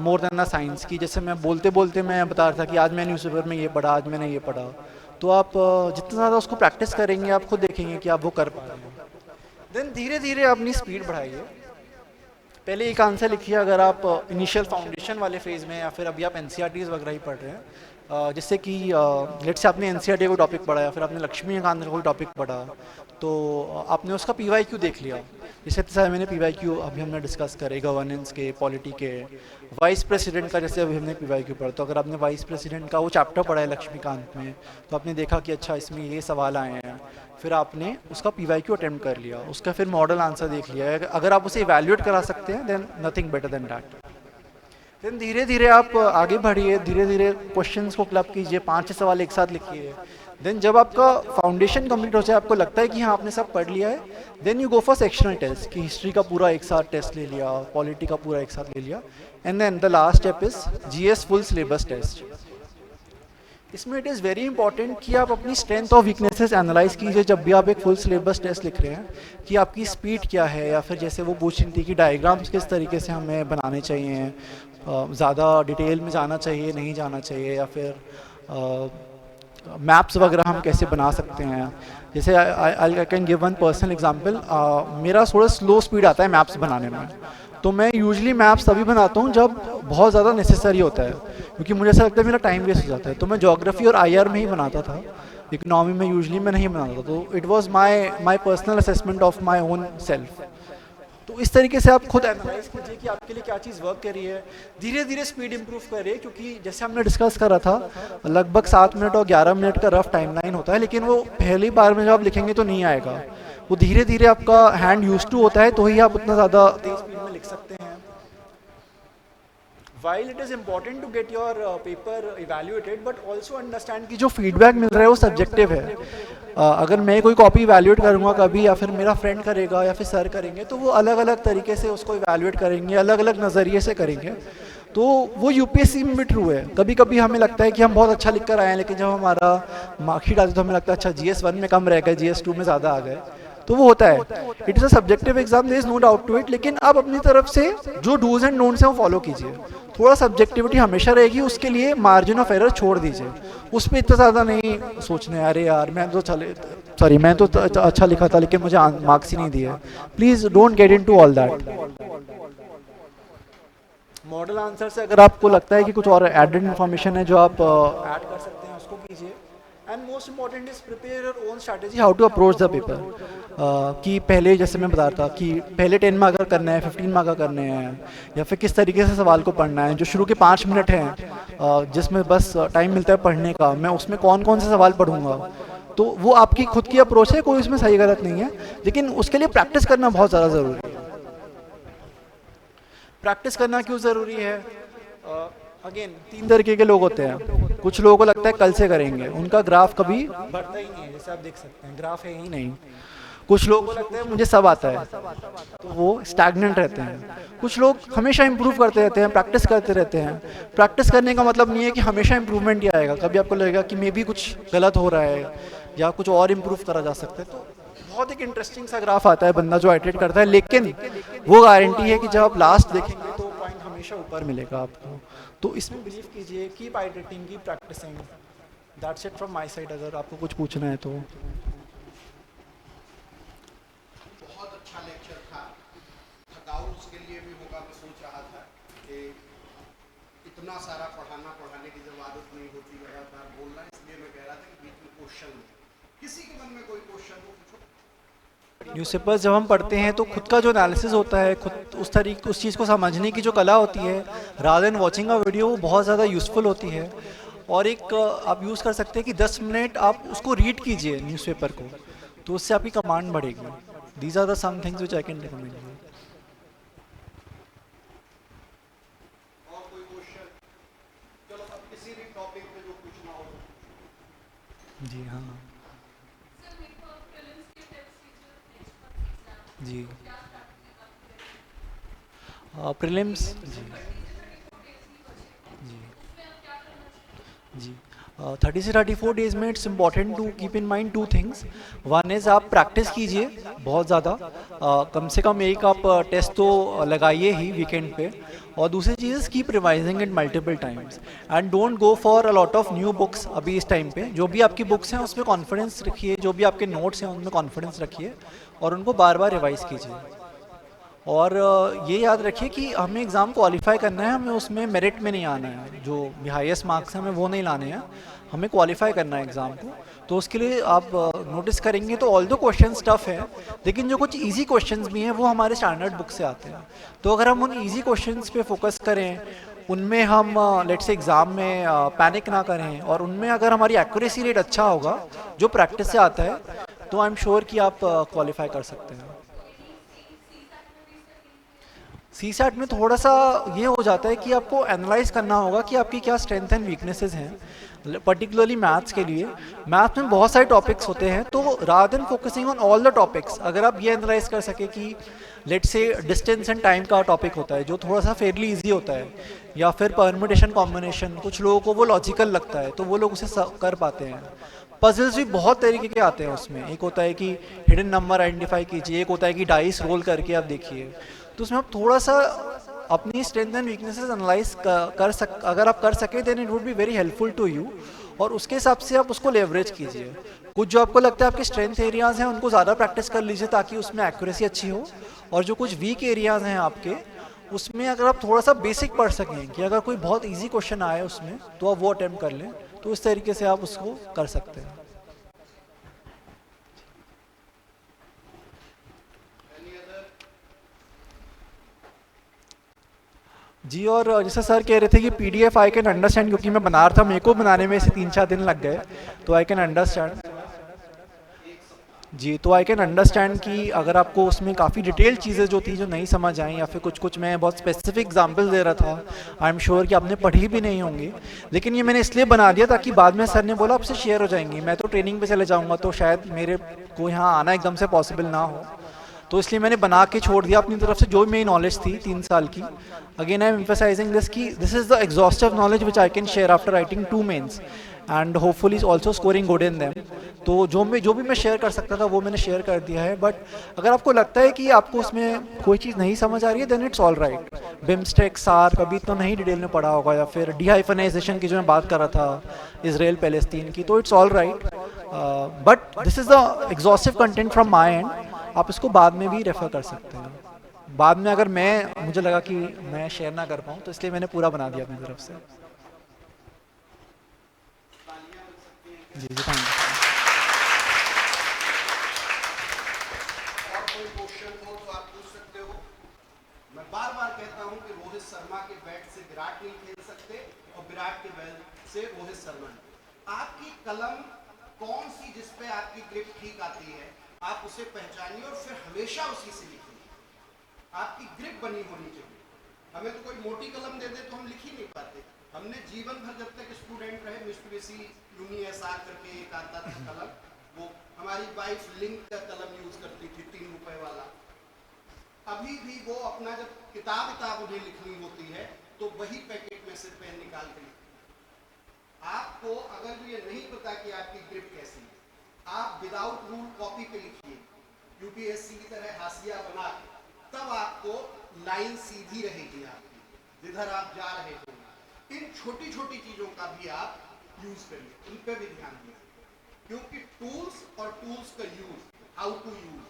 more than a science. की जैसे मैं बोलते बोलते मैं बता रहा था कि आज मैं न्यूज़पेपर में ये पढ़ा, आज मैंने ये पढ़ा. तो आप जितना ज़्यादा उसको प्रैक्टिस करेंगे आप खुद देखेंगे कि आप वो कर पा रहे हैं. देन धीरे धीरे अपनी स्पीड बढ़ाइए. पहले एक आंसर लिखिए अगर आप इनिशियल फाउंडेशन वाले फेज़ में, या फिर अभी आप एनसीईआरटीज़ वगैरह ही पढ़ रहे हैं. जिससे कि लेट्स से आपने एनसीईआरटी को टॉपिक पढ़ा या फिर आपने लक्ष्मीकांत का कोई टॉपिक पढ़ा, तो आपने उसका पीवाईक्यू देख लिया. जैसे मैंने पीवाईक्यू अभी हमने डिस्कस करे गवर्नेंस के, पॉलिटी के, वाइस प्रेसिडेंट का जैसे अभी हमने पीवाईक्यू पढ़ा. तो अगर आपने वाइस प्रेसिडेंट का वो चैप्टर पढ़ा है लक्ष्मीकांत में, तो आपने देखा कि अच्छा इसमें ये सवाल आए हैं, फिर आपने उसका पीवाईक्यू अटेम्प्ट कर लिया, उसका फिर मॉडल आंसर देख लिया. अगर आप उसे इवैल्यूएट करा सकते हैं then nothing better than that. Then धीरे धीरे आप आगे बढ़िए, धीरे धीरे क्वेश्चंस को क्लब कीजिए, 5-6 सवाल एक साथ लिखिए. देन जब आपका फाउंडेशन कंप्लीट हो जाए, आपको लगता है कि हाँ आपने सब पढ़ लिया है, then you go for sectional test कि हिस्ट्री का पूरा एक साथ टेस्ट ले लिया, पॉलिटी का पूरा एक साथ ले लिया. And then the last step is GS full syllabus test. इसमें इट इज़ वेरी इंपॉर्टेंट कि आप अपनी स्ट्रेंथ और वीकनेसेस एनालाइज कीजिए जब भी आप एक फुल सिलेबस टेस्ट लिख रहे हैं, कि आपकी स्पीड क्या है, या फिर जैसे वो पूछ रही थी कि डायग्राम्स किस तरीके से हमें बनाने चाहिए, ज़्यादा डिटेल में जाना चाहिए, नहीं जाना चाहिए, या फिर मैप्स वगैरह हम कैसे बना सकते हैं. जैसे I can give one personal example. मेरा थोड़ा स्लो स्पीड आता है मैप्स बनाने में, तो मैं यूजुअली मैप्स तभी बनाता हूँ जब बहुत ज़्यादा नेसेसरी होता है, क्योंकि मुझे ऐसा लगता है मेरा टाइम वेस्ट हो जाता है. तो मैं ज्योग्राफी और आईआर में ही बनाता था, इकोनॉमी में यूजुअली मैं नहीं बनाता था. तो it was my personal assessment of my own self. तो इस तरीके से आप खुद एनालाइज कीजिए कि आपके लिए क्या चीज़ वर्क कर रही है. धीरे धीरे स्पीड इंप्रूव करिए, क्योंकि जैसे हमने डिस्कस करा था लगभग 7 मिनट और 11 मिनट का रफ टाइमलाइन होता है, लेकिन वो पहली बार में जब आप लिखेंगे तो नहीं आएगा. वो धीरे धीरे आपका हैंड यूज टू होता है, तो ही आप उतना ज़्यादा तेज स्पीड में लिख सकते हैं. While it is important to get your paper evaluated, but also understand कि जो फीडबैक मिल रहा है वो सब्जेक्टिव है. अगर मैं कोई कॉपी इवैल्यूएट करूँगा कभी, या फिर मेरा फ्रेंड करेगा, या फिर सर करेंगे, तो वो अलग अलग तरीके से उसको इवैल्यूएट करेंगे, अलग अलग नज़रिए से करेंगे. तो वो यूपीएससी में भी ट्रू है. कभी कभी हमें लगता है कि हम बहुत अच्छा लिख कर आए हैं, लेकिन जब हमारा मार्कशीट आती है तो हमें लगता है अच्छा GS1 में कम रह गए, GS2 में ज़्यादा आ गए. तो वो होता है. It is a subjective exam, there is no doubt to it. लेकिन आप अपनी तरफ से जो डूज एंड डोंट्स हैं वो फॉलो कीजिए. थोड़ा सब्जेक्टिविटी हमेशा रहेगी, उसके लिए मार्जिन ऑफ एरर छोड़ दीजिए. उस पर इतना ज़्यादा नहीं सोचने अरे यार मैं तो अच्छा लिखा था लेकिन मुझे मार्क्स ही नहीं दिए. Please don't get into all that. Model answer से अगर आपको लगता है कि कुछ और एडेड इन्फॉर्मेशन है जो आप ऐड कर सकते हैं, उसको कीजिए. And most important is prepare your own strategy how to approach the paper. कि पहले जैसे मैं बता रहा था कि पहले 10 मार्क का करना है, 15 मार्क का करने हैं, या फिर किस तरीके से सवाल को पढ़ना है. जो शुरू के 5 मिनट हैं जिसमें बस टाइम मिलता है पढ़ने का, मैं उसमें कौन कौन से सवाल पढ़ूंगा. तो वो आपकी खुद की अप्रोच है, कोई उसमें सही गलत नहीं है, लेकिन उसके लिए प्रैक्टिस करना बहुत ज़्यादा ज़रूरी है। प्रैक्टिस करना क्यों ज़रूरी है? अगेन 3 तरीके के लोग होते हैं। कुछ लोगों को लगता है कल से करेंगे, उनका ग्राफ कभी बढ़ता ही नहीं है, जैसे आप देख सकते हैं ग्राफ है ही नहीं। कुछ लोगों को लगता है मुझे सब आता है, तो वो स्टैग्नेंट रहते हैं। कुछ लोग हमेशा इंप्रूव करते रहते हैं, प्रैक्टिस करते रहते हैं। प्रैक्टिस करने का मतलब नहीं है कि हमेशा इंप्रूवमेंट ही आएगा, कभी आपको लगेगा कि मे बी कुछ गलत हो रहा है या कुछ और इम्प्रूव करा जा सकता है। तो बहुत एक इंटरेस्टिंग सा ग्राफ आता है बंदा जो आइटरेट करता है, लेकिन वो गारंटी है कि जब आप लास्ट देखेंगे तो पॉइंट हमेशा ऊपर मिलेगा आपको। तो इसमें बिलीव कीजिए, keep iterating, keep practicing. That's it from my side, अगर आपको कुछ पूछना है तो। बहुत अच्छा लेक्चर था, थकाऊ उसके लिए भी होगा। मैं सोच रहा था कि इतना सारा पढ़ाने की जब आदत नहीं होती, लगातार बोलना, इसलिए मैं कह रहा था कि बीच में क्वेश्चन, किसी के मन में कोई क्वेश्चन हो पूछो। न्यूज़पेपर्स जब हम पढ़ते हैं तो खुद का जो एनालिसिस होता है, खुद उस चीज़ को समझने की जो कला होती है, rather then watching a video, वो बहुत ज़्यादा यूज़फुल होती है। और एक आप यूज़ कर सकते हैं कि 10 मिनट आप उसको रीड कीजिए न्यूज़पेपर को, तो उससे आपकी कमांड बढ़ेगी। These are the some things which I can recommend you. और कोई क्वेश्चन? चलो अब किसी भी टॉपिक पे जो पूछना हो। जी हाँ। जी प्रीलिम्स। जी जी जी 30 से 34 डेज में it's important to keep in mind 2 things. One is आप प्रैक्टिस कीजिए बहुत ज़्यादा, कम से कम एक आप टेस्ट तो लगाइए ही वीकेंड पे। और दूसरी चीज़, keep revising it multiple times and don't go for a lot of new books. अभी इस टाइम पे जो भी आपकी बुक्स हैं उसमें कॉन्फिडेंस रखिए, जो भी आपके नोट्स हैं उनमें कॉन्फिडेंस रखिए और उनको बार बार रिवाइज कीजिए। और ये याद रखिए कि हमें एग्ज़ाम क्वालिफाई करना है, हमें उसमें मेरिट में नहीं आना है, जो हाईएस्ट मार्क्स हैं हमें वो नहीं लाने हैं, हमें क्वालिफाई करना है एग्ज़ाम को। तो उसके लिए आप नोटिस करेंगे तो ऑल दो क्वेश्चन टफ है, लेकिन जो कुछ इजी क्वेश्चंस भी हैं वो हमारे स्टैंडर्ड बुक से आते हैं। तो अगर हम उन इजी क्वेश्चंस पे फोकस करें, उनमें हम लेट्स से एग्ज़ाम में पैनिक ना करें, और उनमें अगर हमारी एक्यूरेसी रेट अच्छा होगा जो प्रैक्टिस से आता है, तो आई एम श्योर कि आप क्वालिफाई कर सकते हैं। सीसैट में थोड़ा सा ये हो जाता है कि आपको एनालाइज करना होगा कि आपकी क्या स्ट्रेंथ एंड वीकनेसेस हैं, पर्टिकुलरली मैथ्स के लिए। मैथ्स में बहुत सारे टॉपिक्स होते हैं, तो rather then focusing on all the topics, अगर आप ये एनालाइज कर सके कि let's say distance and time का टॉपिक होता है जो थोड़ा सा फेयरली इजी होता है, या फिर परम्यूटेशन कॉम्बिनेशन, कुछ लोगों को वो लॉजिकल लगता है तो वो लोग उसे कर पाते हैं। पजल्स भी बहुत तरीके के आते हैं उसमें, एक होता है कि हिडन नंबर आइडेंटिफाई कीजिए, एक होता है कि डाइस रोल करके आप देखिए। तो उसमें आप थोड़ा सा अपनी स्ट्रेंथ एंड वीकनेसेस एनालाइज अगर आप कर सके then it would be very helpful to you, और उसके हिसाब से आप उसको लेवरेज कीजिए। कुछ जो आपको लगता है आपके स्ट्रेंथ एरियाज हैं उनको ज़्यादा प्रैक्टिस कर लीजिए ताकि उसमें एक्यूरेसी अच्छी हो, और जो कुछ वीक एरियाज हैं आपके, उसमें अगर आप थोड़ा सा बेसिक पढ़ सकें कि अगर कोई बहुत ईजी क्वेश्चन आए उसमें तो आप वो अटेम्प्ट कर लें, तो इस तरीके से आप उसको कर सकते हैं। जी, और जैसे सर कह रहे थे कि पीडीएफ आई कैन अंडरस्टैंड, क्योंकि मैं बना रहा था, मेरे को बनाने में से 3-4 दिन लग गए, तो आई कैन अंडरस्टैंड। जी, तो आई कैन अंडरस्टैंड कि अगर आपको उसमें काफ़ी डिटेल्ड चीज़ें जो थी जो नहीं समझ आई, या फिर कुछ कुछ मैं बहुत स्पेसिफिक एग्जांपल दे रहा था, आई एम श्योर कि आपने पढ़ी भी नहीं होंगी, लेकिन ये मैंने इसलिए बना दिया ताकि बाद में सर ने बोला आपसे शेयर हो जाएंगी, मैं तो ट्रेनिंग पे चले जाऊँगा तो शायद मेरे को यहाँ आना एकदम से पॉसिबल ना हो, तो इसलिए मैंने बना के छोड़ दिया अपनी तरफ से जो मेरी नॉलेज थी 3 साल की। Again I am emphasising this कि this is the exhaustive knowledge which I can share after writing 2 mains and hopefully is also scoring good in them. तो जो भी मैं शेयर कर सकता था वो मैंने शेयर कर दिया है, बट अगर आपको लगता है कि आपको उसमें कोई चीज़ नहीं समझ आ रही है then it's all right. BIMSTEC सार कभी तो नहीं डिटेल में पढ़ा होगा, या फिर डिहाइफनाइजेशन की जो मैं बात कर रहा था इसराइल पैलेस्तीन की, तो it's all right, but this is the exhaustive content from my and. आप इसको बाद में भी रेफर कर सकते हैं, बाद में अगर मुझे लगा कि मैं शेयर ना कर पाऊँ, तो इसलिए मैंने पूरा बना दिया अपनी तरफ से। जी जी, थैंक यू। और कोई क्वेश्चन हो तो आप पूछ सकते हो। मैं बार बार कहता हूं कि रोहित शर्मा के बैट से विराट नहीं खेल सकते और विराट के बैट से रोहित शर्मा नहीं। आपकी कलम कौन सी जिस पे आपकी ग्रिप ठीक आती है आप उसे पहचानिए और फिर हमेशा उसी से लिखिए। आपकी ग्रिप बनी होनी चाहिए। हमें तो कोई मोटी कलम दे दे तो हम लिख ही नहीं पाते। हमने जीवन भर जब तक स्टूडेंट रहे मिस्टुबिशी यूनिएसआर करके एक आता था कलम, वो हमारी वाइफ लिंक का कलम यूज करती थी 3 रुपए वाला। अभी भी वो अपना जब किताब उन्हें लिखनी होती है तो वही पैकेट में से पेन निकाल के लिखती। आपको अगर ये नहीं पता कि आपकी ग्रिप कैसी है, आप विदाउट रूल कॉपी पे लिखिए यूपीएससी की तरह हाशिया बना के, तब आपको लाइन सीधी रहेगी आपकी जिधर आप जा रहे हो। इन छोटी छोटी चीजों का भी आप यूज करिए, उन पे भी ध्यान दीजिए, क्योंकि टूल्स और टूल्स का यूज, हाउ टू यूज,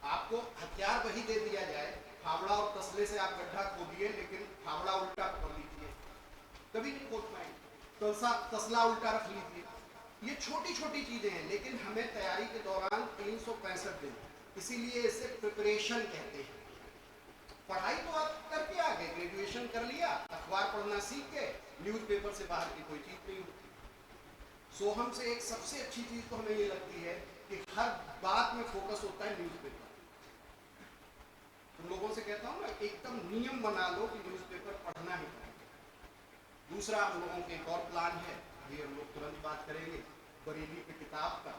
आपको हथियार वही दे दिया जाए, फावड़ा और तसले से आप गड्ढा खोदिए लेकिन फावड़ा उल्टा खोद लीजिए, कभी नहीं खोद पाएंगे। तसला उल्टा रख लीजिए। ये छोटी छोटी चीजें हैं, लेकिन हमें तैयारी के दौरान 365 दिन, इसीलिए इसे प्रिपरेशन कहते हैं। पढ़ाई तो आप करके आ गए, ग्रेजुएशन कर लिया, अखबार पढ़ना सीख के, न्यूज़पेपर से बाहर की कोई चीज नहीं होती। सोहम से एक सबसे अच्छी चीज तो हमें ये लगती है कि हर बात में फोकस होता है न्यूज़पेपर। तुम लोगों से कहता हूँ ना, एकदम नियम बना लो कि न्यूज़पेपर पढ़ना ही पड़ेगा। दूसरा हम लोगों के एक और प्लान है, अभी हम लोग तुरंत बात करेंगे बरेली की किताब का,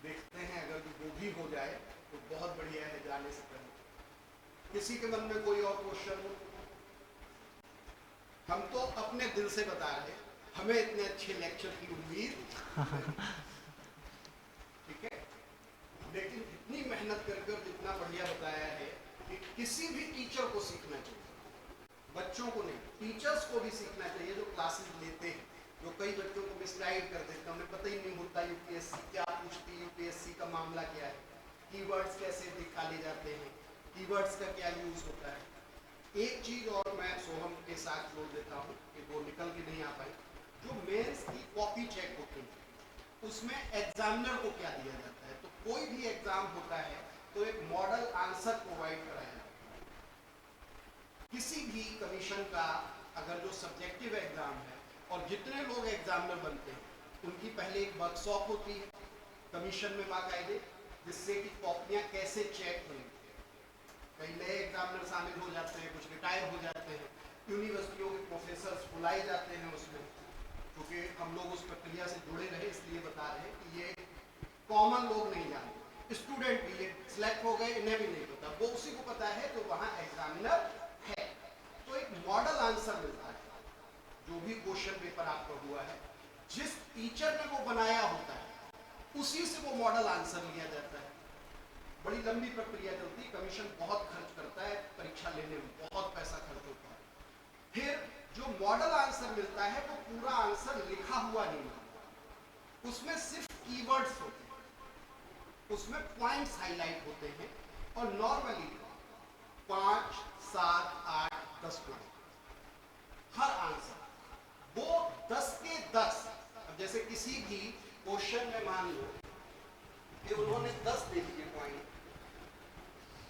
देखते हैं अगर वो भी हो जाए तो बहुत बढ़िया है जाने से पहले। किसी के मन में कोई और क्वेश्चन हो? हम तो अपने दिल से बता रहे, हमें इतने अच्छे लेक्चर की उम्मीद ठीक है, लेकिन इतनी मेहनत करके जितना बढ़िया बताया है कि किसी भी टीचर को सीखना चाहिए, बच्चों को नहीं, टीचर्स को भी सीखना चाहिए जो क्लासेस लेते हैं। जो कई बच्चों को मिसगाइड कर देते हैं, उन्हें पता ही नहीं होता यूपीएससी क्या पूछती है, यूपीएससी का मामला क्या है, कीवर्ड्स कैसे निकाले जाते हैं, कीवर्ड्स का क्या यूज होता है। एक चीज और मैं सोहम के साथ जोड़ देता हूँ कि वो निकल के नहीं आ पाई, जो मेंस की कॉपी चेक होती है उसमें एग्जामिनर को क्या दिया जाता है। तो कोई भी एग्जाम होता है तो एक मॉडल आंसर प्रोवाइड कराया जाता है। किसी भी कमीशन का अगर जो सब्जेक्टिव एग्जाम है और जितने लोग एग्जामिनर बनते हैं उनकी पहले एक वर्कशॉप होती है कमीशन में बाकायदे, जिससे कि कॉपियां कैसे चेक होंगी। कई नए एग्जामिनर शामिल हो जाते हैं, कुछ रिटायर हो जाते हैं, यूनिवर्सिटियों के प्रोफेसर्स बुलाए जाते हैं उसमें, क्योंकि हम लोग उस प्रक्रिया से जुड़े रहे इसलिए बता रहे हैं कि ये कॉमन लोग नहीं जानते, स्टूडेंट भी ये सिलेक्ट हो गए इन्हें भी नहीं पता, वो उसी को पता है तो वहाँ एग्जामिनर है। तो एक मॉडल आंसर मिलता है, जो भी क्वेश्चन पेपर आपका हुआ है जिस टीचर ने वो बनाया होता है उसी से वो मॉडल आंसर लिया जाता है। बड़ी लंबी प्रक्रिया चलती है, कमीशन बहुत खर्च करता है, परीक्षा लेने में बहुत पैसा खर्च होता है। फिर जो मॉडल आंसर मिलता है वो पूरा आंसर लिखा हुआ नहीं मिलता, उसमें सिर्फ कीवर्ड्स होते हैं, उसमें पॉइंट्स हाईलाइट होते हैं और नॉर्मली 5, 7, 8, 10 पॉइंट हर आंसर, वो 10 के 10। अब जैसे किसी भी क्वेश्चन में मान लो कि उन्होंने 10 दे दिए पॉइंट,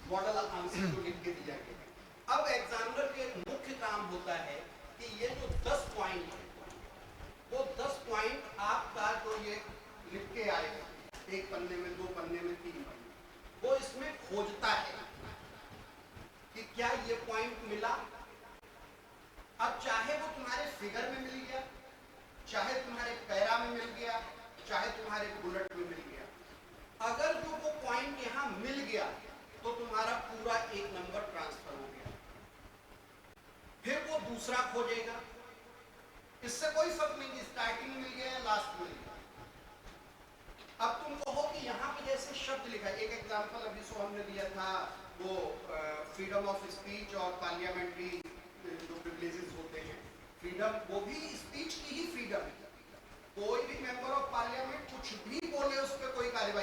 मॉडल आंसर को लिख के दिया गया। अब एग्जामिनर के मुख्य काम होता है कि ये जो 10 पॉइंट है वो 10 पॉइंट आपका जो ये लिख के आएगा, एक पन्ने में, 2 पन्ने में, 3 पन्ने, वो इसमें खोजता है कि क्या ये पॉइंट मिला। अब चाहे वो तुम्हारे फिगर में मिल गया, चाहे तुम्हारे पैरा में मिल गया, चाहे तुम्हारे बुलेट में मिल गया, अगर जो वो पॉइंट यहाँ मिल गया तो तुम्हारा पूरा 1 नंबर ट्रांसफर हो गया। फिर वो दूसरा खोजेगा, इससे कोई फर्क नहीं कि स्टार्टिंग में मिल गया या लास्ट में मिल गया। अब तुम कहो कि यहाँ पे जैसे शब्द लिखा है, एक एग्जांपल अभी सो हमने दिया था वो फ्रीडम ऑफ स्पीच और पार्लियामेंट्री जो प्रिविलेजेस होते हैं, फ्रीडम वो भी स्पीच की ही फ्रीडम है। कोई भी मेंबर ऑफ पार्लियामेंट कुछ भी बोले उस पर कोई कार्रवाई